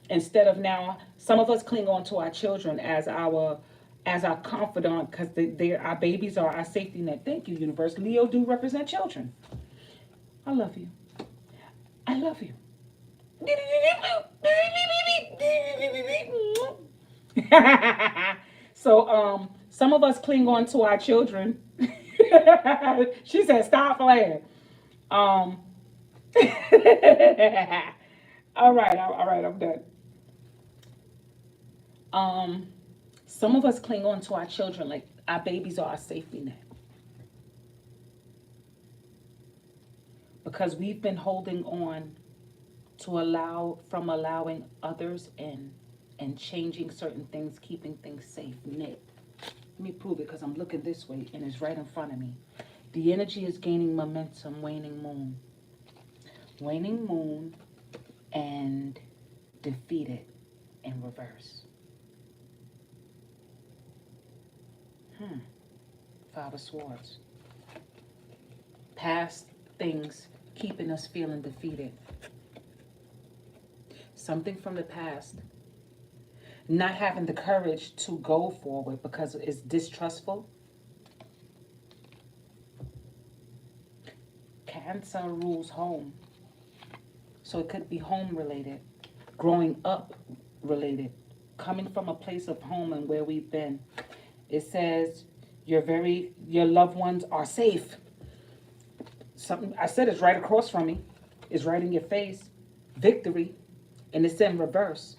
instead of now, some of us cling on to our children as our confidant, because our babies are our safety net. Thank you, universe. Leo do represent children. I love you. I love you. So some of us cling on to our children. She said stop playing. All right, I'm done. Some of us cling on to our children like our babies are our safety net. Because we've been holding on to allowing others in and changing certain things, keeping things safe, knit. Let me prove it because I'm looking this way and it's right in front of me. The energy is gaining momentum, waning moon. Waning moon and defeated in reverse. 5 of Swords. Past things keeping us feeling defeated. Something from the past. Not having the courage to go forward because it's distrustful. Cancer rules home. So it could be home related, growing up related, coming from a place of home and where we've been. It says your loved ones are safe. Something I said is right across from me. It's right in your face. Victory. And it's in reverse.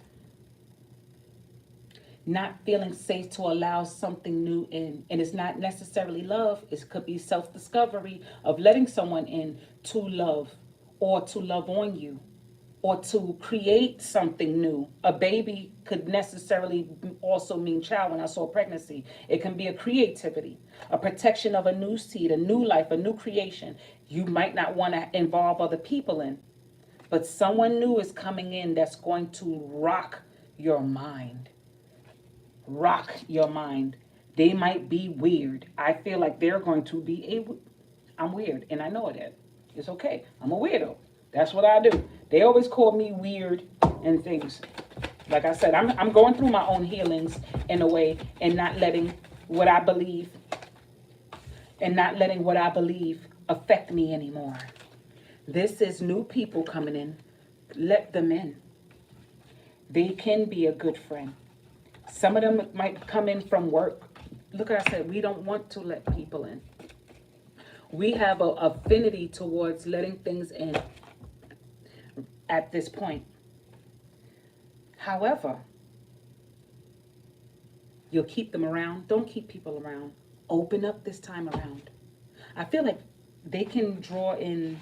Not feeling safe to allow something new in. And it's not necessarily love. It could be self-discovery of letting someone in to love or to love on you or to create something new. A baby could necessarily also mean child when I saw pregnancy. It can be a creativity, a protection of a new seed, a new life, a new creation. You might not want to involve other people in, but someone new is coming in that's going to rock your mind. Rock your mind. They might be weird. I feel like they're going to be I'm weird, and I know it. It's okay. I'm a weirdo. That's what I do. They always call me weird and things. Like I said, I'm going through my own healings in a way and not letting what I believe affect me anymore. This is new people coming in. Let them in. They can be a good friend. Some of them might come in from work. Look, I said, we don't want to let people in. We have an affinity towards letting things in at this point. However, you'll keep them around. Don't keep people around. Open up this time around. I feel like they can draw in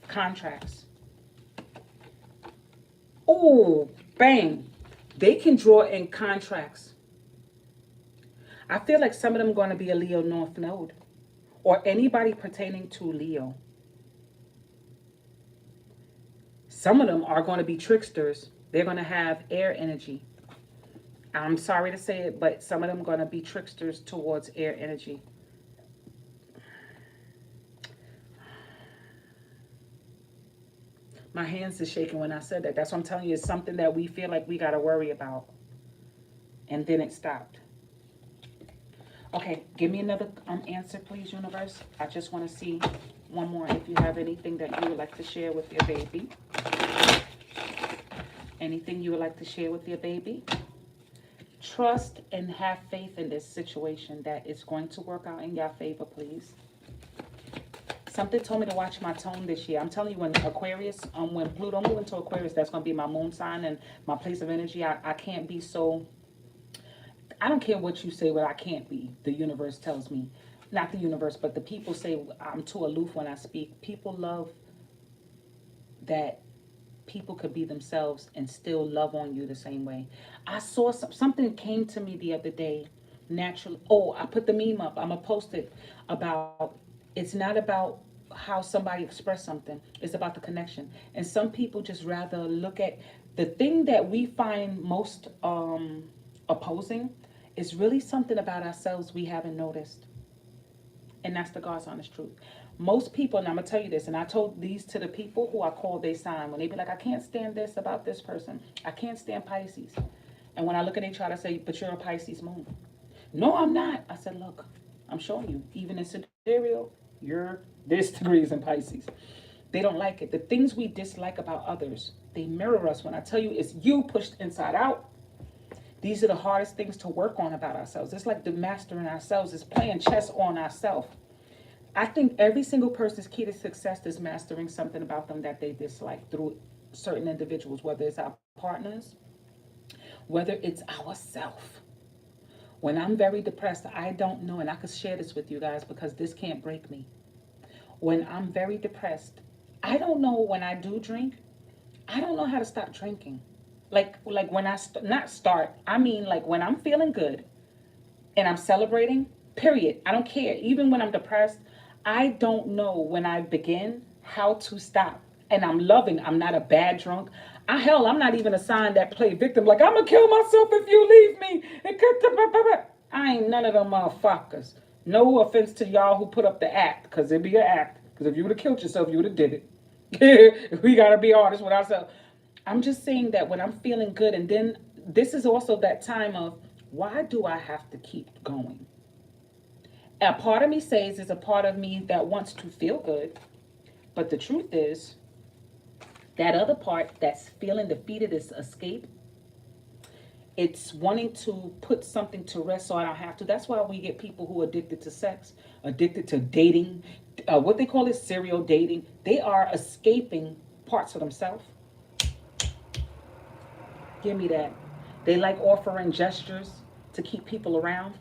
contracts. Oh, bang. They can draw in contracts. I feel like some of them are going to be a Leo North Node or anybody pertaining to Leo. Some of them are going to be tricksters. They're going to have air energy. I'm sorry to say it, but some of them are going to be tricksters towards air energy. My hands are shaking when I said that. That's what I'm telling you. It's something that we feel like we got to worry about. And then it stopped. Okay, give me another answer, please, universe. I just want to see one more. If you have anything that you would like to share with your baby. Anything you would like to share with your baby. Trust and have faith in this situation that it's going to work out in your favor, please. Something told me to watch my tone this year. I'm telling you, when Aquarius, when Pluto moves into Aquarius, that's going to be my moon sign and my place of energy. I can't be so, I don't care what you say, what I can't be. The universe tells me, not the universe, but the people say I'm too aloof when I speak. People love that people could be themselves and still love on you the same way. I saw something came to me the other day naturally. Oh, I put the meme up. I'm going to post it about it's not about how somebody expressed something. It's about the connection. And some people just rather look at the thing that we find most opposing is really something about ourselves we haven't noticed. And that's the God's honest truth. Most people, and I'm gonna tell you this, and I told these to the people who I called they sign when they be like, I can't stand this about this person. I can't stand Pisces. And when I look at each other, I say, but you're a Pisces moon. No, I'm not. I said, look, I'm showing you. Even in sidereal, you're this degrees in Pisces. They don't like it. The things we dislike about others, they mirror us. When I tell you it's you pushed inside out, these are the hardest things to work on about ourselves. It's like the mastering ourselves. It's playing chess on ourselves. I think every single person's key to success is mastering something about them that they dislike through certain individuals, whether it's our partners, whether it's ourself. When I'm very depressed, I don't know, and I could share this with you guys because this can't break me. When I'm very depressed, I don't know when I do drink, I don't know how to stop drinking. Like when not start, I mean like when I'm feeling good and I'm celebrating, period. I don't care. Even when I'm depressed, I don't know when I begin how to stop. And I'm loving. I'm not a bad drunk. I'm not even a sign that play victim. Like, I'm going to kill myself if you leave me. I ain't none of them motherfuckers. No offense to y'all who put up the act, because it'd be an act. Because if you would have killed yourself, you would have did it. We got to be honest with ourselves. I'm just saying that when I'm feeling good, and then this is also that time of, why do I have to keep going? A part of me says there's a part of me that wants to feel good, but the truth is that other part that's feeling defeated is escape. It's wanting to put something to rest so I don't have to. That's why we get people who are addicted to sex, addicted to dating, what they call it serial dating. They are escaping parts of themselves. Give me that. They like offering gestures to keep people around.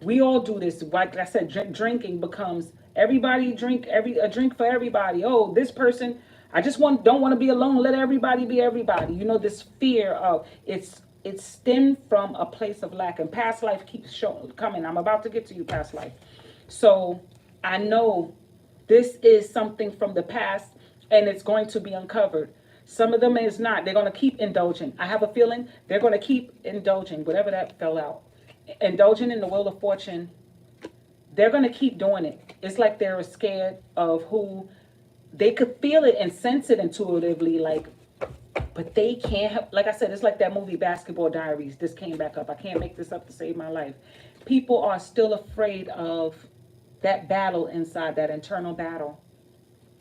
We all do this. Like I said, drinking becomes everybody drink a drink for everybody. Oh, this person, I just don't want to be alone. Let everybody be everybody. You know, this fear of it's stemmed from a place of lack, and past life keeps coming. I'm about to get to you, past life. So I know this is something from the past, and it's going to be uncovered. Some of them is not. They're going to keep indulging. I have a feeling they're going to keep indulging, whatever that fell out. Indulging in the wheel of fortune, they're going to keep doing it. It's like they're scared of who they could feel it and sense it intuitively, like, but they can't help. Like I said, it's like that movie Basketball Diaries. This came back up. I can't make this up to save my life. People are still afraid of that battle inside, that internal battle.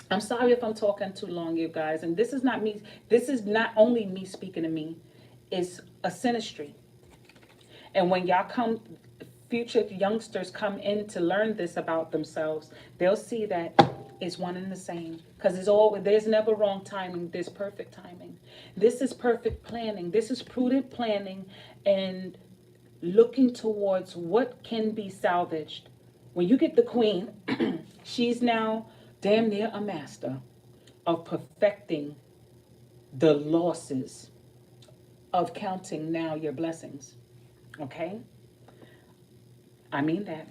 I'm sorry if I'm talking too long, you guys. And this is not me. This is not only me speaking to me. It's a synastry. And when y'all come, future youngsters come in to learn this about themselves, they'll see that it's one and the same. Because there's never wrong timing. There's perfect timing. This is perfect planning. This is prudent planning and looking towards what can be salvaged. When you get the queen, she's now damn near a master of perfecting the losses, of counting now your blessings. Okay? I mean that.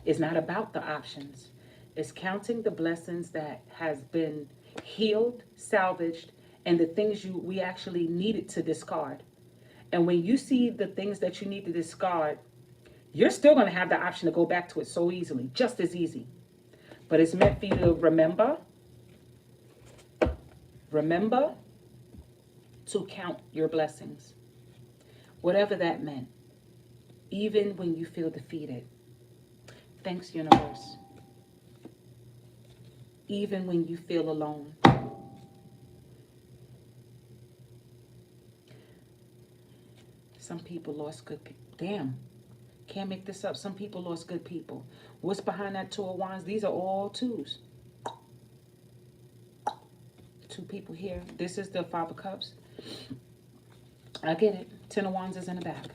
It's not about the options. It's counting the blessings that has been healed, salvaged, and the things we actually needed to discard. And when you see the things that you need to discard, you're still going to have the option to go back to it so easily, just as easy. But it's meant for you to remember to count your blessings, whatever that meant, even when you feel defeated. Thanks, universe. Even when you feel alone. Some people lost good people. Damn. Can't make this up. Some people lost good people. What's behind that Two of Wands? These are all twos. Two people here. This is the Five of Cups. I get it. Ten of Wands is in the back.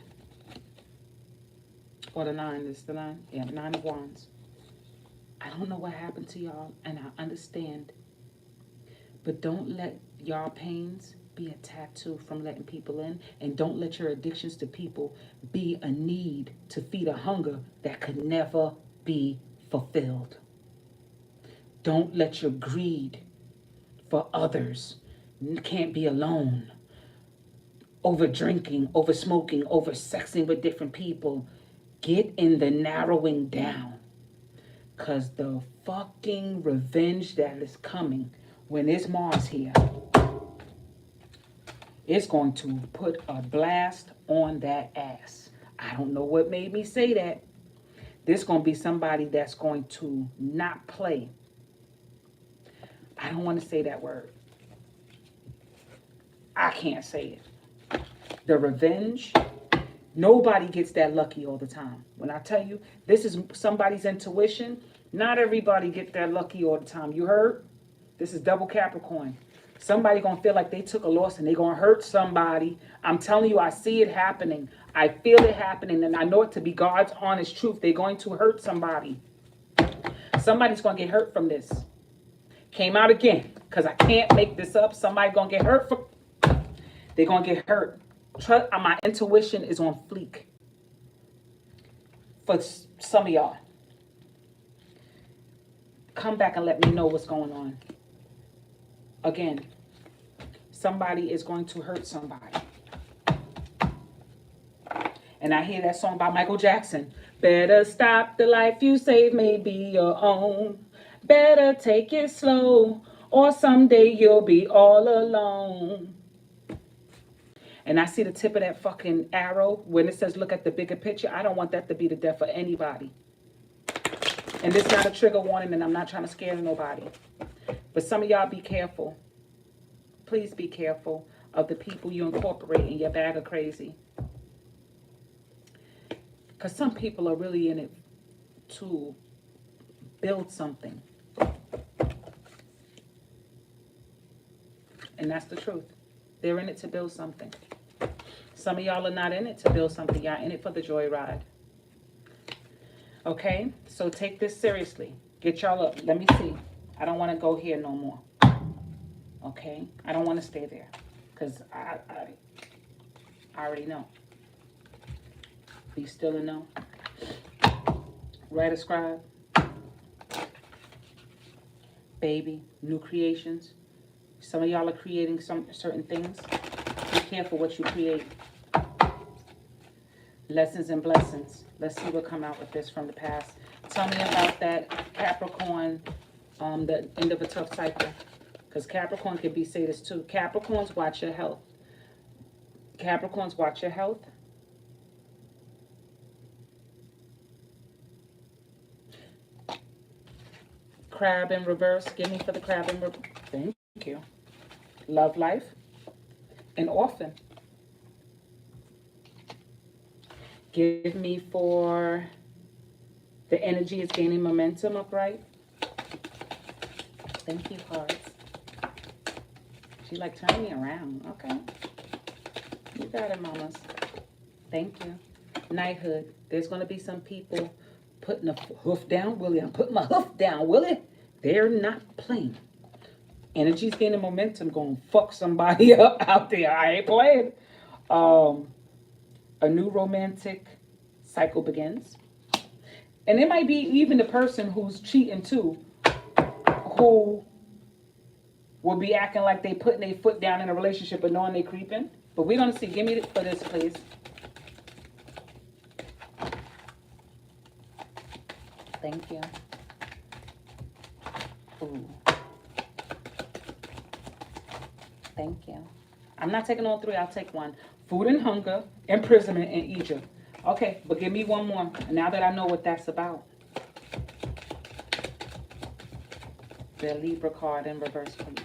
Or the 9, it's the 9. Yeah, 9 of Wands. I don't know what happened to y'all, and I understand. But don't let y'all pains be a tattoo from letting people in. And don't let your addictions to people be a need to feed a hunger that could never be fulfilled. Don't let your greed for others can't be alone. Over drinking, over smoking, over sexing with different people. Get in the narrowing down. Because the fucking revenge that is coming when it's Mars here, it's going to put a blast on that ass. I don't know what made me say that. There's going to be somebody that's going to not play. I don't want to say that word. I can't say it. The revenge, nobody gets that lucky all the time. When I tell you, this is somebody's intuition, not everybody gets that lucky all the time. You heard? This is double Capricorn. Somebody going to feel like they took a loss and they going to hurt somebody. I'm telling you, I see it happening. I feel it happening, and I know it to be God's honest truth. They're going to hurt somebody. Somebody's going to get hurt from this. Came out again, because I can't make this up. Somebody going to get hurt. They're going to get hurt. Trust, my intuition is on fleek. For some of y'all. Come back and let me know what's going on. Again, somebody is going to hurt somebody. And I hear that song by Michael Jackson. Better stop, the life you save may be your own. Better take it slow, or someday you'll be all alone. And I see the tip of that fucking arrow when it says look at the bigger picture. I don't want that to be the death of anybody. And this is not a trigger warning, and I'm not trying to scare nobody. But some of y'all be careful. Please be careful of the people you incorporate in your bag of crazy. Because some people are really in it to build something. And that's the truth. They're in it to build something. Some of y'all are not in it to build something. Y'all in it for the joyride. Okay? So take this seriously. Get y'all up. Let me see. I don't want to go here no more. Okay? I don't want to stay there. Because I already know. Be still and know. Write a scribe. Baby. New creations. Some of y'all are creating some certain things. Be careful what you create. Lessons and blessings. Let's see what come out with this from the past. Tell me about that Capricorn, the end of a tough cycle. Because Capricorn can be say this too. Capricorns, watch your health. Capricorns, watch your health. Crab in reverse. Give me for the crab in reverse. Thank you. Love life. And orphan. Give me for the energy is gaining momentum upright. Thank you, cards. She like, turn me around. Okay. You got it, mamas. Thank you. Knighthood. There's going to be some people putting a hoof down, Willie. I'm putting my hoof down, Willie. They're not playing. Energy's gaining momentum, going to fuck somebody up out there. I ain't playing. A new romantic cycle begins. And it might be even the person who's cheating too, who will be acting like they putting their foot down in a relationship but knowing they creeping. But we're going to see. Give me for this, please. Thank you. Ooh. Thank you. I'm not taking all three. I'll take one. Food and hunger, imprisonment in Egypt. Okay, but give me one more. Now that I know what that's about. The Libra card in reverse, please.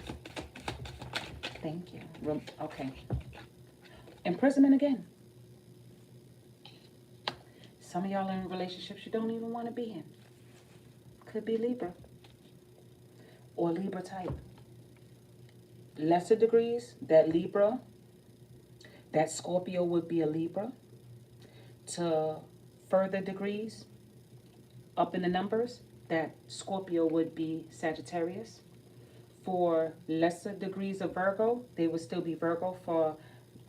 Thank you. Okay. Imprisonment again. Some of y'all are in relationships you don't even want to be in. Could be Libra. Or Libra type. Lesser degrees, that Libra, that Scorpio would be a Libra. To further degrees up in the numbers, that Scorpio would be Sagittarius. For lesser degrees of Virgo, they would still be Virgo. For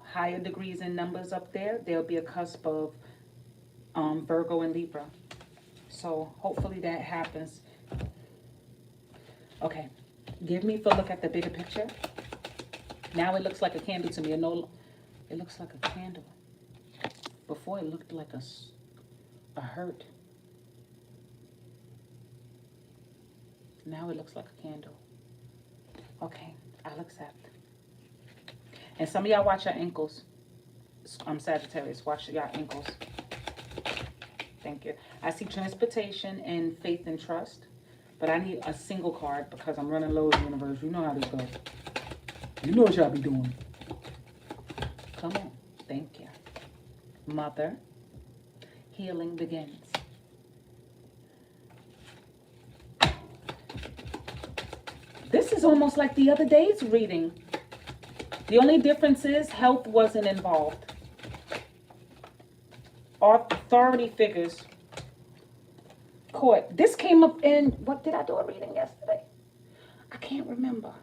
higher degrees in numbers up there, there'll be a cusp of Virgo and Libra. So hopefully that happens. Okay, give me a look at the bigger picture. Now it looks like a candle to me. It looks like a candle. Before it looked like a hurt. Now it looks like a candle. Okay, I'll accept. And some of y'all watch your ankles. I'm Sagittarius. Watch your ankles. Thank you. I see transportation and faith and trust. But I need a single card because I'm running low in the universe. You know how this goes. You know what y'all be doing. Come on. Thank you. Mother. Healing begins. This is almost like the other day's reading. The only difference is health wasn't involved. Authority figures. Court. This came up in, what did I do a reading yesterday? I can't remember.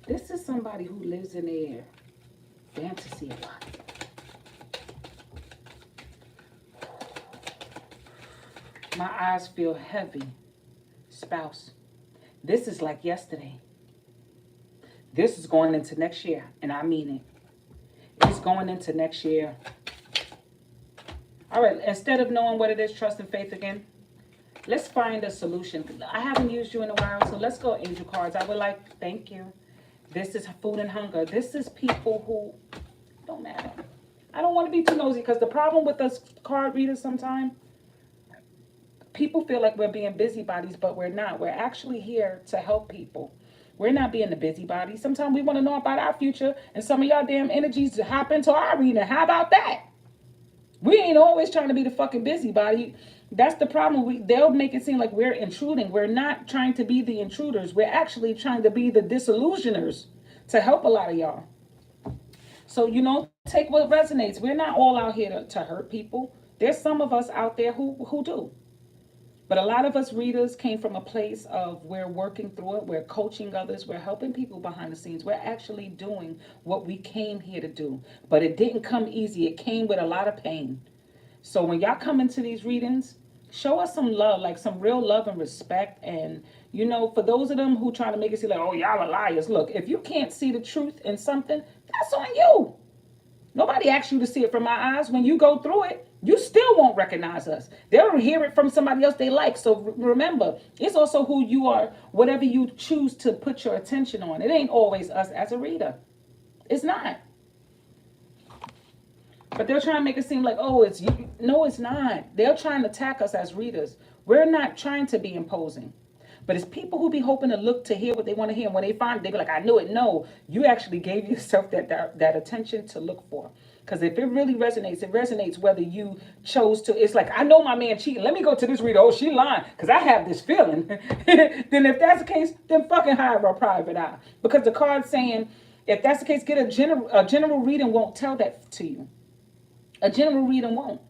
This is somebody who lives in their fantasy a lot. My eyes feel heavy. Spouse. This is like yesterday. This is going into next year, and I mean it. It's going into next year. All right, instead of knowing what it is, trust and faith again, let's find a solution. I haven't used you in a while, so let's go angel cards. I would like, thank you. This is food and hunger. This is people who, don't matter. I don't want to be too nosy because the problem with us card readers sometimes, people feel like we're being busybodies, but we're not. We're actually here to help people. We're not being the busybody. Sometimes we want to know about our future, and some of y'all damn energies hop into our reading. How about that? We ain't always trying to be the fucking busybody. That's the problem. They'll make it seem like we're intruding. We're not trying to be the intruders. We're actually trying to be the disillusioners to help a lot of y'all. So, take what resonates. We're not all out here to hurt people. There's some of us out there who do. But a lot of us readers came from a place of we're working through it. We're coaching others. We're helping people behind the scenes. We're actually doing what we came here to do. But it didn't come easy. It came with a lot of pain. So when y'all come into these readings, show us some love, like some real love and respect. And, for those of them who try to make it seem like, oh, y'all are liars. Look, if you can't see the truth in something, that's on you. Nobody asked you to see it from my eyes. When you go through it, you still won't recognize us. They'll hear it from somebody else they like. So remember, it's also who you are, whatever you choose to put your attention on. It ain't always us as a reader. It's not. But they're trying to make it seem like, oh, it's you. No, it's not. They're trying to attack us as readers. We're not trying to be imposing. But it's people who be hoping to look to hear what they want to hear. And when they find it, they be like, I knew it. No, you actually gave yourself that attention to look for. Because if it really resonates, it resonates whether you chose to. It's like, I know my man cheating. Let me go to this reader. Oh, she lying. Because I have this feeling. Then if that's the case, then fucking hire a private eye. Because the card's saying, if that's the case, get a general reading won't tell that to you. A general reading won't.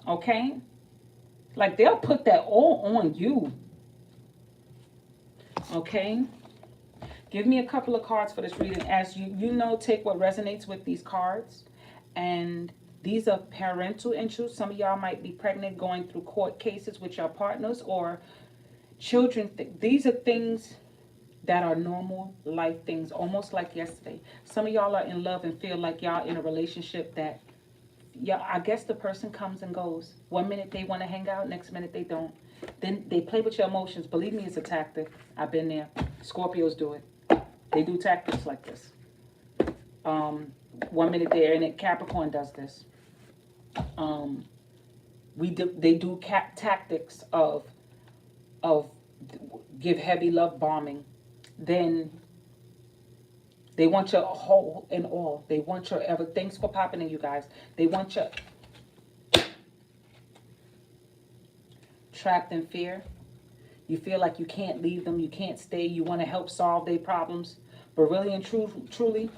Okay? Like, they'll put that all on you. Okay? Give me a couple of cards for this reading. As take what resonates with these cards. And these are parental issues. Some of y'all might be pregnant, going through court cases with your partners or children. These are things that are normal life things, almost like yesterday. Some of y'all are in love and feel like y'all in a relationship that, I guess the person comes and goes. 1 minute they want to hang out, next minute they don't. Then they play with your emotions. Believe me, it's a tactic. I've been there. Scorpios do it. They do tactics like this. 1 minute there, and then Capricorn does this. They do tactics of give heavy love bombing. Then they want your whole and all. They want your ever. Thanks for popping in, you guys. They want your trapped in fear. You feel like you can't leave them. You can't stay. You want to help solve their problems. But really and truly,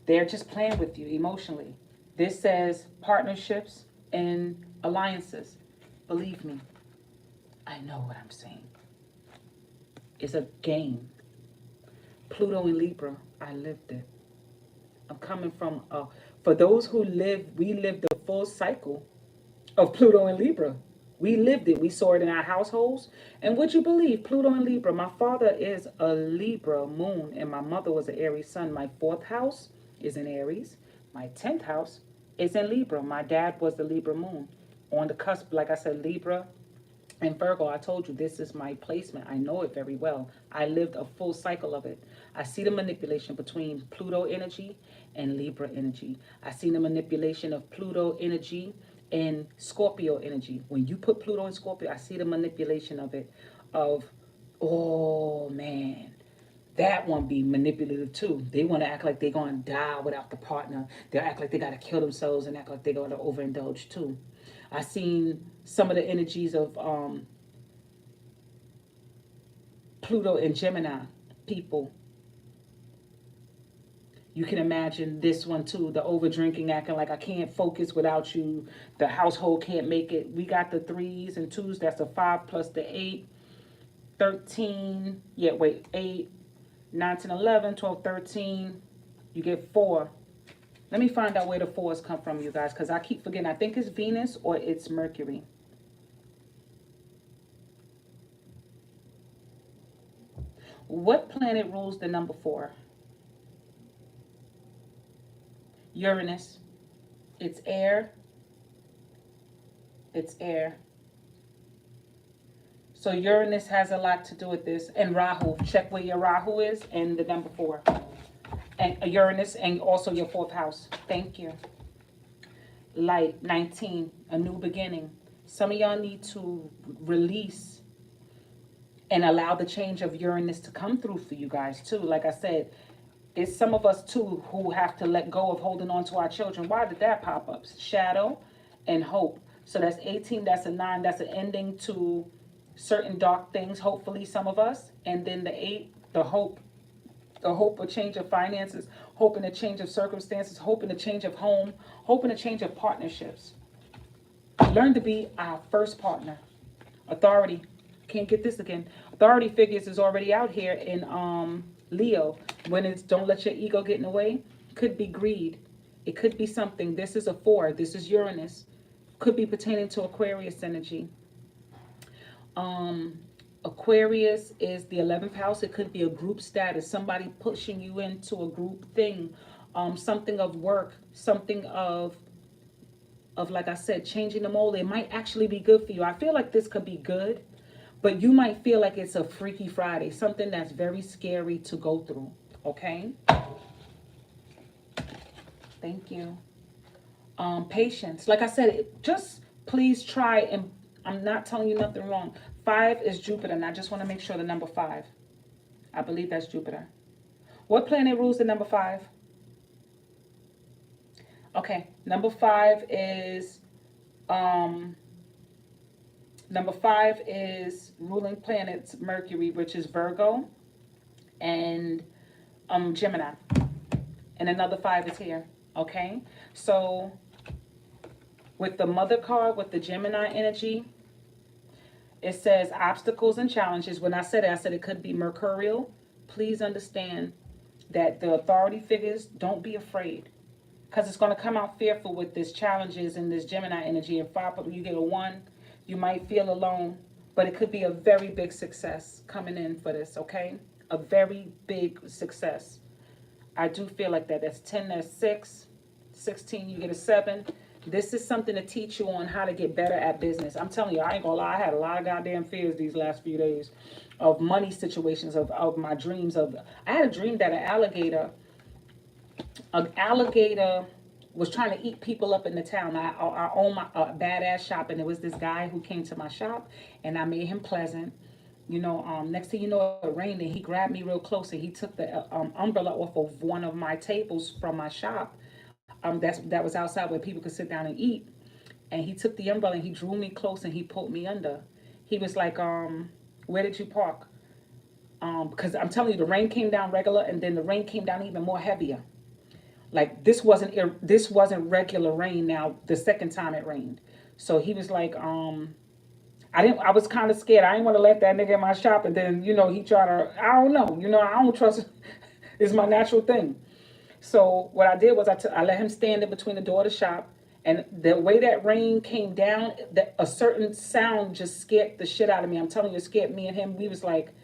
They're just playing with you emotionally. This says partnerships and alliances. Believe me, I know what I'm saying. It's a game. Pluto in Libra, I lived it. I'm coming from, for those who live, we lived the full cycle of Pluto and Libra. We lived it. We saw it in our households. And would you believe, Pluto and Libra, my father is a Libra moon and my mother was an Aries sun. My fourth house is in Aries. My 10th house is in Libra. My dad was the Libra moon. On the cusp, like I said, Libra and Virgo, I told you this is my placement. I know it very well. I lived a full cycle of it. I see the manipulation between Pluto energy and Libra energy. I see the manipulation of Pluto energy and Scorpio energy. When you put Pluto in Scorpio, I see the manipulation of it. Of, oh man, that one be manipulative too. They want to act like they're going to die without the partner. They'll act like they got to kill themselves and act like they're going to overindulge too. I seen some of the energies of Pluto and Gemini people. You can imagine this one too, the over drinking, acting like I can't focus without you. The household can't make it. We got the threes and twos. That's a 5 plus the 8, 13. Yeah, wait, 8, 9, 10, 11, 12, 13. You get 4. Let me find out where the 4s come from, you guys, because I keep forgetting. I think it's Venus or it's Mercury. What planet rules the number 4? Uranus. It's air. It's air. So Uranus has a lot to do with this. And Rahu. Check where your Rahu is and the number 4. And Uranus and also your 4th house. Thank you. Light, 19. A new beginning. Some of y'all need to release and allow the change of Uranus to come through for you guys too. Like I said, it's some of us too who have to let go of holding on to our children. Why did that pop up? Shadow and hope. So that's 18, that's a 9, that's an ending to certain dark things, hopefully some of us. And then the 8, the hope of change of finances, hope in a change of circumstances, hope in a change of home, hope in a change of partnerships. Learn to be our first partner. Authority. Can't get this again. Authority figures is already out here in Leo. When it's don't let your ego get in the way. Could be greed. It could be something. This is a 4. This is Uranus. Could be pertaining to Aquarius energy. Aquarius is the 11th house. It could be a group status. Somebody pushing you into a group thing. Something of work. Something of like I said, changing the mold. It might actually be good for you. I feel like this could be good. But you might feel like it's a Freaky Friday, something that's very scary to go through, okay? Thank you. Patience. Like I said, just please try, and I'm not telling you nothing wrong. 5 is Jupiter, and I just want to make sure the number 5. I believe that's Jupiter. What planet rules the number 5? Okay, number 5 is... Number 5 is ruling planets Mercury, which is Virgo, and Gemini. And another 5 is here. Okay? So with the mother card, with the Gemini energy, it says obstacles and challenges. When I said it could be mercurial. Please understand that the authority figures, don't be afraid. Because it's going to come out fearful with this challenges and this Gemini energy. And 5, you get a 1. You might feel alone, but it could be a very big success coming in for this, okay? A very big success. I do feel like that. That's 10, that's 6. 16, you get a 7. This is something to teach you on how to get better at business. I'm telling you, I ain't gonna lie. I had a lot of goddamn fears these last few days of money situations, of my dreams. I had a dream that an alligator was trying to eat people up in the town. I own my badass shop, and there was this guy who came to my shop, and I made him pleasant. You know, next thing you know, it rained, and he grabbed me real close, and he took the umbrella off of one of my tables from my shop. That was outside where people could sit down and eat. And he took the umbrella, and he drew me close, and he pulled me under. He was like, where did you park? Because I'm telling you, the rain came down regular, and then the rain came down even more heavier. Like this wasn't regular rain. Now the second time it rained, so he was like, I was kind of scared. I didn't want to let that nigga in my shop, and then he tried to. I don't know. I don't trust. It's my natural thing. So what I did was I let him stand in between the door of the shop, and the way that rain came down, that a certain sound just scared the shit out of me. I'm telling you, it scared me and him. We was like,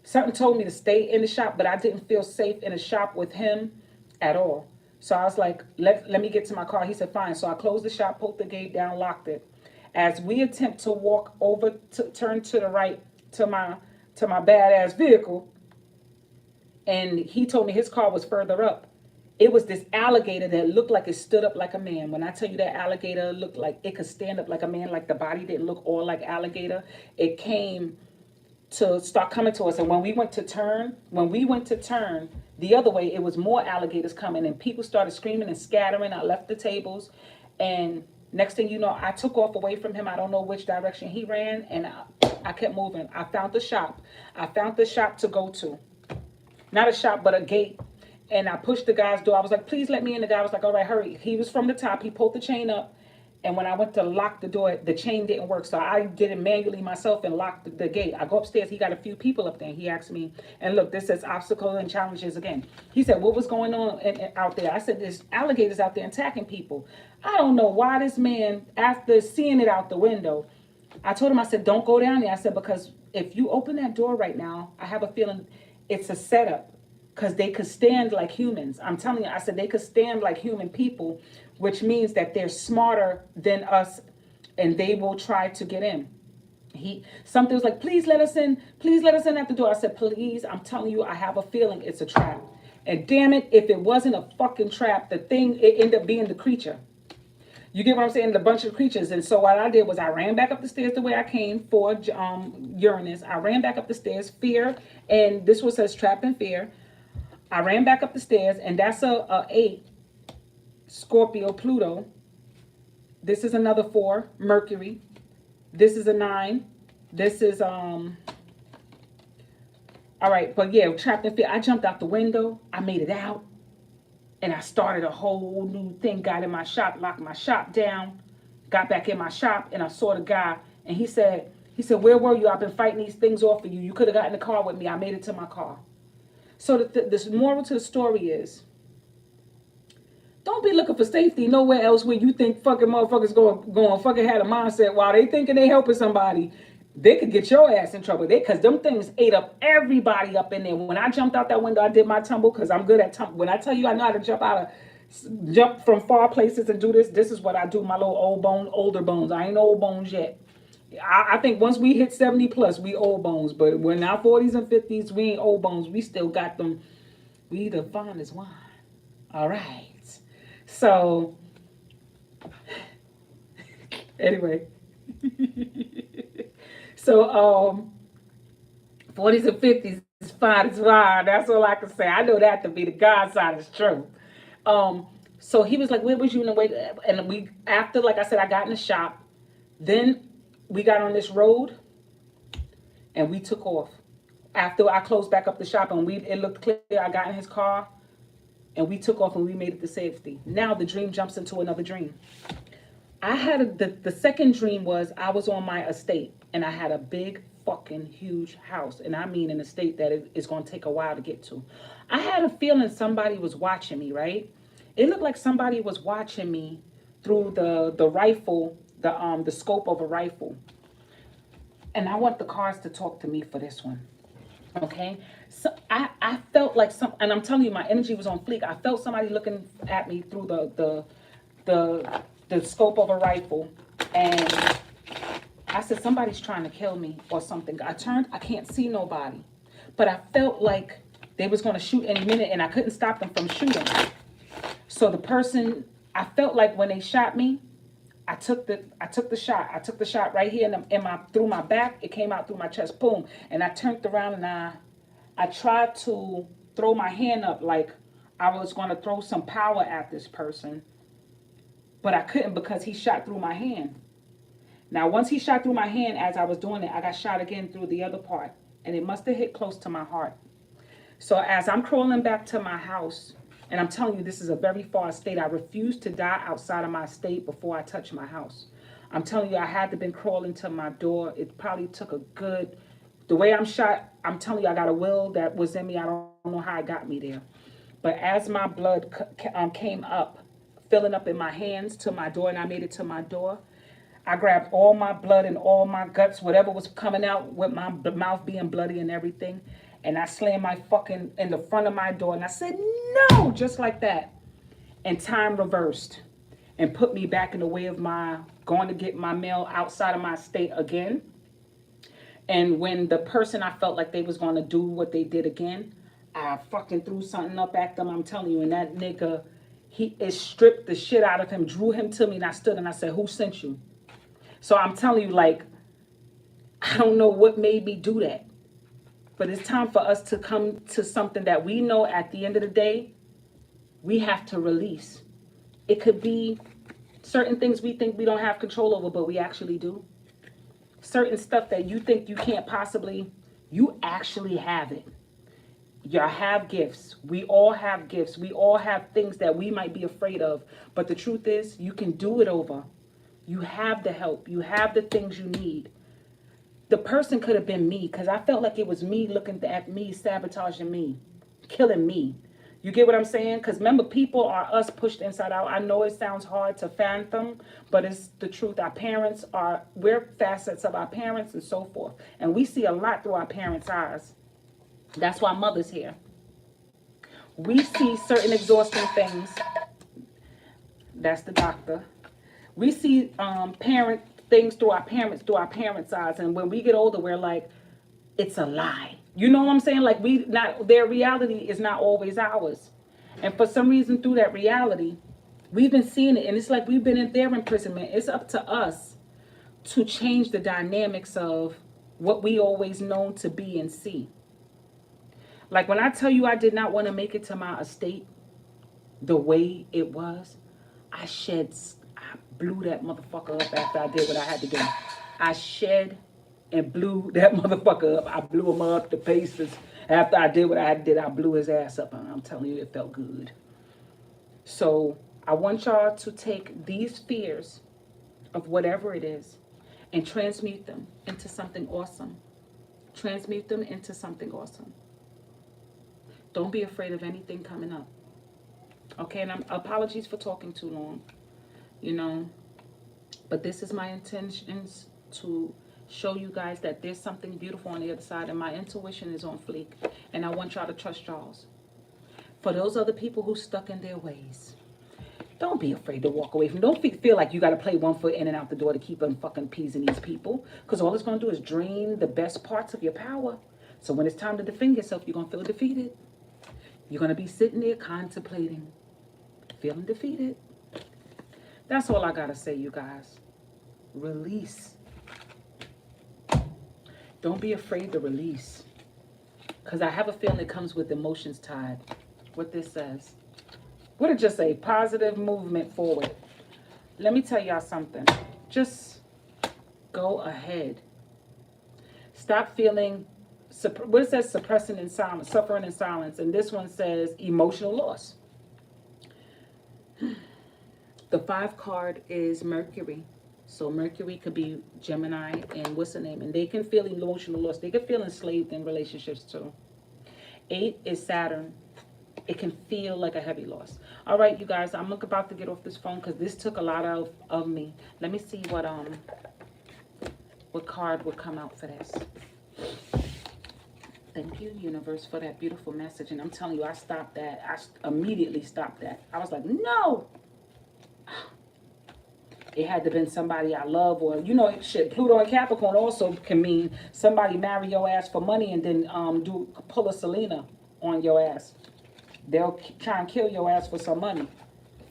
something told me to stay in the shop, but I didn't feel safe in the shop with him at all. So I was like, let me get to my car. He said, fine. So I closed the shop, pulled the gate down, locked it. As we attempt to walk over, to turn to the right to my badass vehicle, and he told me his car was further up. It was this alligator that looked like it stood up like a man. When I tell you that alligator looked like it could stand up like a man, like the body didn't look all like alligator, it came to start coming to us. And when we went to turn the other way, it was more alligators coming, and people started screaming and scattering. I left the tables, and next thing you know, I took off away from him. I don't know which direction he ran, and I kept moving. I found the shop. To go to. Not a shop, but a gate. And I pushed the guy's door. I was like, please let me in. The guy was like, all right, hurry. He was from the top. He pulled the chain up. And when I went to lock the door, the chain didn't work. So I did it manually myself and locked the gate. I go upstairs. He got a few people up there. He asked me, and look, this says obstacles and challenges again. He said, what was going on out there? I said, there's alligators out there attacking people. I don't know why this man, after seeing it out the window, I told him, I said, don't go down there. I said, because if you open that door right now, I have a feeling it's a setup. Because they could stand like humans. I'm telling you, I said they could stand like human people, which means that they're smarter than us, and they will try to get in. Something was like, please let us in. Please let us in at the door. I said, please, I'm telling you, I have a feeling it's a trap. And damn it, if it wasn't a fucking trap, it ended up being the creature. You get what I'm saying? The bunch of creatures. And so what I did was I ran back up the stairs the way I came for Uranus. I ran back up the stairs, fear, and this was says trap and fear. I ran back up the stairs, and that's a 8, Scorpio, Pluto. This is another 4, Mercury. This is a 9. This is, all right, but yeah, trapped in fear. I jumped out the window. I made it out, and I started a whole new thing. Got in my shop, locked my shop down, got back in my shop, and I saw the guy, and he said, where were you? I've been fighting these things off of you. You could have gotten in the car with me. I made it to my car. So this moral to the story is, don't be looking for safety nowhere else where you think fucking motherfuckers going fucking had a mindset while they thinking they helping somebody. They could get your ass in trouble. Because them things ate up everybody up in there. When I jumped out that window, I did my tumble because I'm good at tumble. When I tell you I know how to jump from far places and do this, this is what I do. My little older bones. I ain't old bones yet. I think once we hit 70 plus, we old bones. But when our 40s and 50s, we ain't old bones. We still got them. We the fine as wine. All right. So, anyway. So, 40s and 50s is fine as wine. That's all I can say. I know that to be the God side is true. So he was like, where was you in the way? And after, like I said, I got in the shop. Then we got on this road and we took off. After I closed back up the shop and it looked clear, I got in his car and we took off and we made it to safety. Now the dream jumps into another dream. I had the second dream was I was on my estate and I had a big fucking huge house. And I mean an estate that is going to take a while to get to. I had a feeling somebody was watching me, right? It looked like somebody was watching me through the rifle, the scope of a rifle. And I want the cards to talk to me for this one. Okay? So I felt like and I'm telling you, my energy was on fleek. I felt somebody looking at me through the scope of a rifle. And I said, somebody's trying to kill me or something. I turned, I can't see nobody. But I felt like they was going to shoot any minute and I couldn't stop them from shooting. So I felt like when they shot me, I took the shot. I took the shot right here through my back. It came out through my chest, boom. And I turned around and I tried to throw my hand up like I was going to throw some power at this person. But I couldn't because he shot through my hand. Now, once he shot through my hand, as I was doing it, I got shot again through the other part. And it must have hit close to my heart. So as I'm crawling back to my house, And I'm telling you, this is a very far state. I refuse to die outside of my state before I touch my house. I'm telling you, I had to been crawling to my door. It probably took a good, the way I'm shot, I'm telling you, I got a will that was in me. I don't know how it got me there. But as my blood came up, filling up in my hands to my door, and I made it to my door, I grabbed all my blood and all my guts, whatever was coming out with my mouth being bloody and everything. And I slammed my fucking in the front of my door and I said, no, just like that. And time reversed and put me back in the way of my going to get my mail outside of my state again. And when the person I felt like they was going to do what they did again, I fucking threw something up at them, I'm telling you. And that nigga, it stripped the shit out of him, drew him to me, and I stood and I said, who sent you? So I'm telling you, like, I don't know what made me do that. But it's time for us to come to something that we know at the end of the day, we have to release. It could be certain things we think we don't have control over, but we actually do. Certain stuff that you think you can't possibly, you actually have it. Y'all have gifts. We all have gifts. We all have things that we might be afraid of. But the truth is, you can do it over. You have the help. You have the things you need. The person could have been me, because I felt like it was me looking at me, sabotaging me, killing me. You get what I'm saying? Because remember, people are us pushed inside out. I know it sounds hard to fathom, but it's the truth. Our parents are, we're facets of our parents and so forth. And we see a lot through our parents' eyes. That's why mother's here. We see certain exhausting things. That's the doctor. We see parent things through our parents' eyes, and when we get older, we're like, it's a lie. You know what I'm saying? Like their reality is not always ours, and for some reason, through that reality, we've been seeing it, and it's like we've been in their imprisonment. It's up to us to change the dynamics of what we always known to be and see. Like when I tell you I did not want to make it to my estate the way it was, I blew that motherfucker up after I did what I had to do. I shed and blew that motherfucker up. I blew him up to pieces. After I did what I had to do, I blew his ass up. And I'm telling you, it felt good. So I want y'all to take these fears of whatever it is and transmute them into something awesome. Transmute them into something awesome. Don't be afraid of anything coming up. Okay, and apologies for talking too long. You know, but this is my intentions to show you guys that there's something beautiful on the other side, and my intuition is on fleek, and I want y'all to trust y'all's. For those other people who stuck in their ways, don't be afraid to walk away from. Don't feel like you got to play one foot in and out the door to keep on fucking appeasing these people, because all it's going to do is drain the best parts of your power. So when it's time to defend yourself, you're going to feel defeated. You're going to be sitting there contemplating, feeling defeated. That's all I got to say, you guys. Release. Don't be afraid to release. Because I have a feeling it comes with emotions tied. What this says. What did it just say? Positive movement forward. Let me tell y'all something. Just go ahead. Stop feeling, what it says, suppressing in silence, suffering in silence. And this one says emotional loss. The 5 card is Mercury. So Mercury could be Gemini and what's the name? And they can feel emotional loss. They can feel enslaved in relationships too. 8 is Saturn. It can feel like a heavy loss. All right, you guys, I'm about to get off this phone because this took a lot of me. Let me see what card would come out for this. Thank you, universe, for that beautiful message. And I'm telling you, I stopped that. I immediately stopped that. I was like, no. It had to have been somebody I love, or, you know, shit, Pluto and Capricorn also can mean somebody marry your ass for money and then pull a Selena on your ass. They'll try and kill your ass for some money,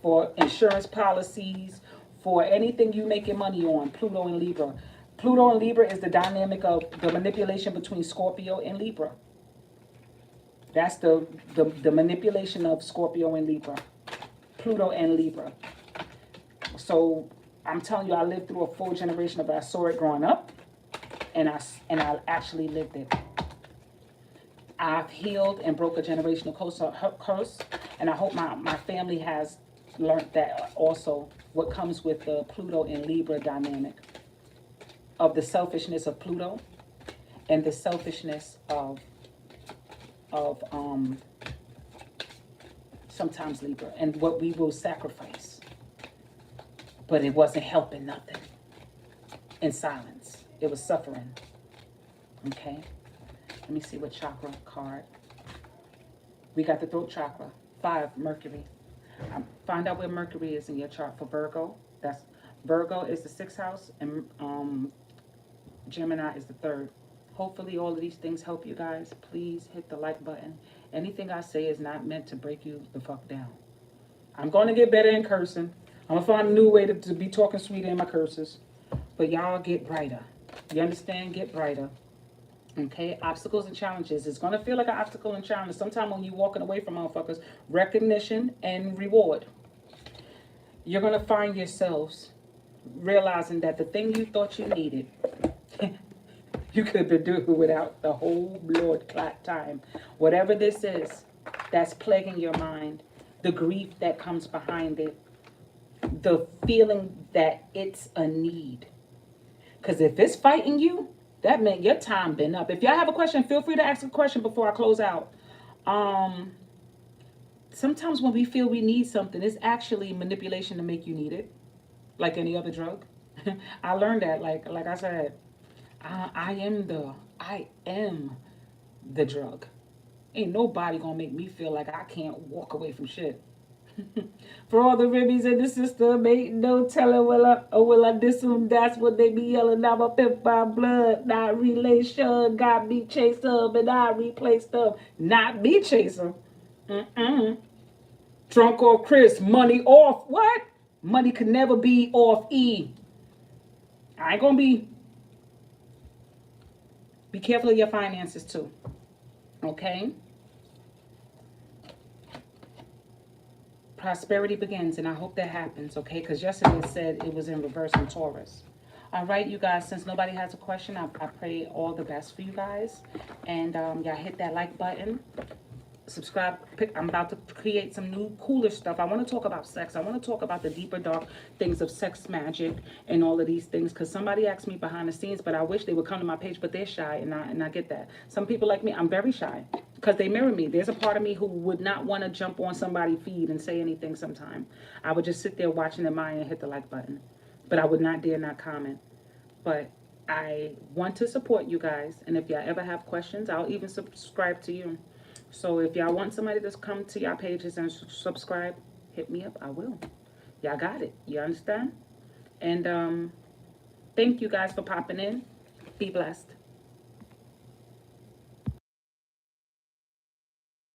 for insurance policies, for anything you making money on. Pluto and Libra. Pluto and Libra is the dynamic of the manipulation between Scorpio and Libra. That's the manipulation of Scorpio and Libra. Pluto and Libra. So I'm telling you, I lived through a full generation of it. I saw it growing up, and I actually lived it. I've healed and broke a generational curse, and I hope my family has learned that also, what comes with the Pluto and Libra dynamic of the selfishness of Pluto and the selfishness of sometimes Libra, and what we will sacrifice. But it wasn't helping nothing. In silence. It was suffering. Okay? Let me see what chakra card. We got the throat chakra. 5, Mercury. Find out where Mercury is in your chart for Virgo. That's Virgo is the 6th house, and Gemini is the 3rd. Hopefully all of these things help you guys. Please hit the like button. Anything I say is not meant to break you the fuck down. I'm going to get better in cursing. I'm going to find a new way to be talking sweeter in my curses. But y'all get brighter. You understand? Get brighter. Okay? Obstacles and challenges. It's going to feel like an obstacle and challenge. Sometimes when you're walking away from motherfuckers, recognition and reward. You're going to find yourselves realizing that the thing you thought you needed, you could have been doing without the whole Lord clock time. Whatever this is that's plaguing your mind, the grief that comes behind it, the feeling that it's a need. Because if it's fighting you, that meant your time been up. If y'all have a question, feel free to ask a question before I close out. Sometimes when we feel we need something, it's actually manipulation to make you need it, like any other drug. I learned that, like I said, I am the drug. Ain't nobody gonna make me feel like I can't walk away from shit. For all the ribbies in the system, ain't no telling will I diss them. That's what they be yelling. I'm a pimp by blood, not relation. Got me chase them and I replace them. Not me chase them. Drunk off Chris, money off. What? Money could never be off E. I ain't gonna be. Be careful of your finances too. Okay? Prosperity begins, and I hope that happens, okay? Because yesterday it said it was in reverse in Taurus. All right, you guys, since nobody has a question, I pray all the best for you guys. And y'all hit that like button. Subscribe. I'm about to create some new cooler stuff. I want to talk about sex. I want to talk about the deeper dark things of sex magic and all of these things, because somebody asked me behind the scenes, but I wish they would come to my page, but they're shy, and I get that. Some people like me, I'm very shy because they mirror me. There's a part of me who would not want to jump on somebody's feed and say anything sometime. I would just sit there watching their mind and hit the like button, but I would not dare not comment. But I want to support you guys, and if y'all ever have questions, I'll even subscribe to you. So if y'all want somebody to come to y'all pages and subscribe, hit me up. I will. Y'all got it. You understand? And thank you guys for popping in. Be blessed.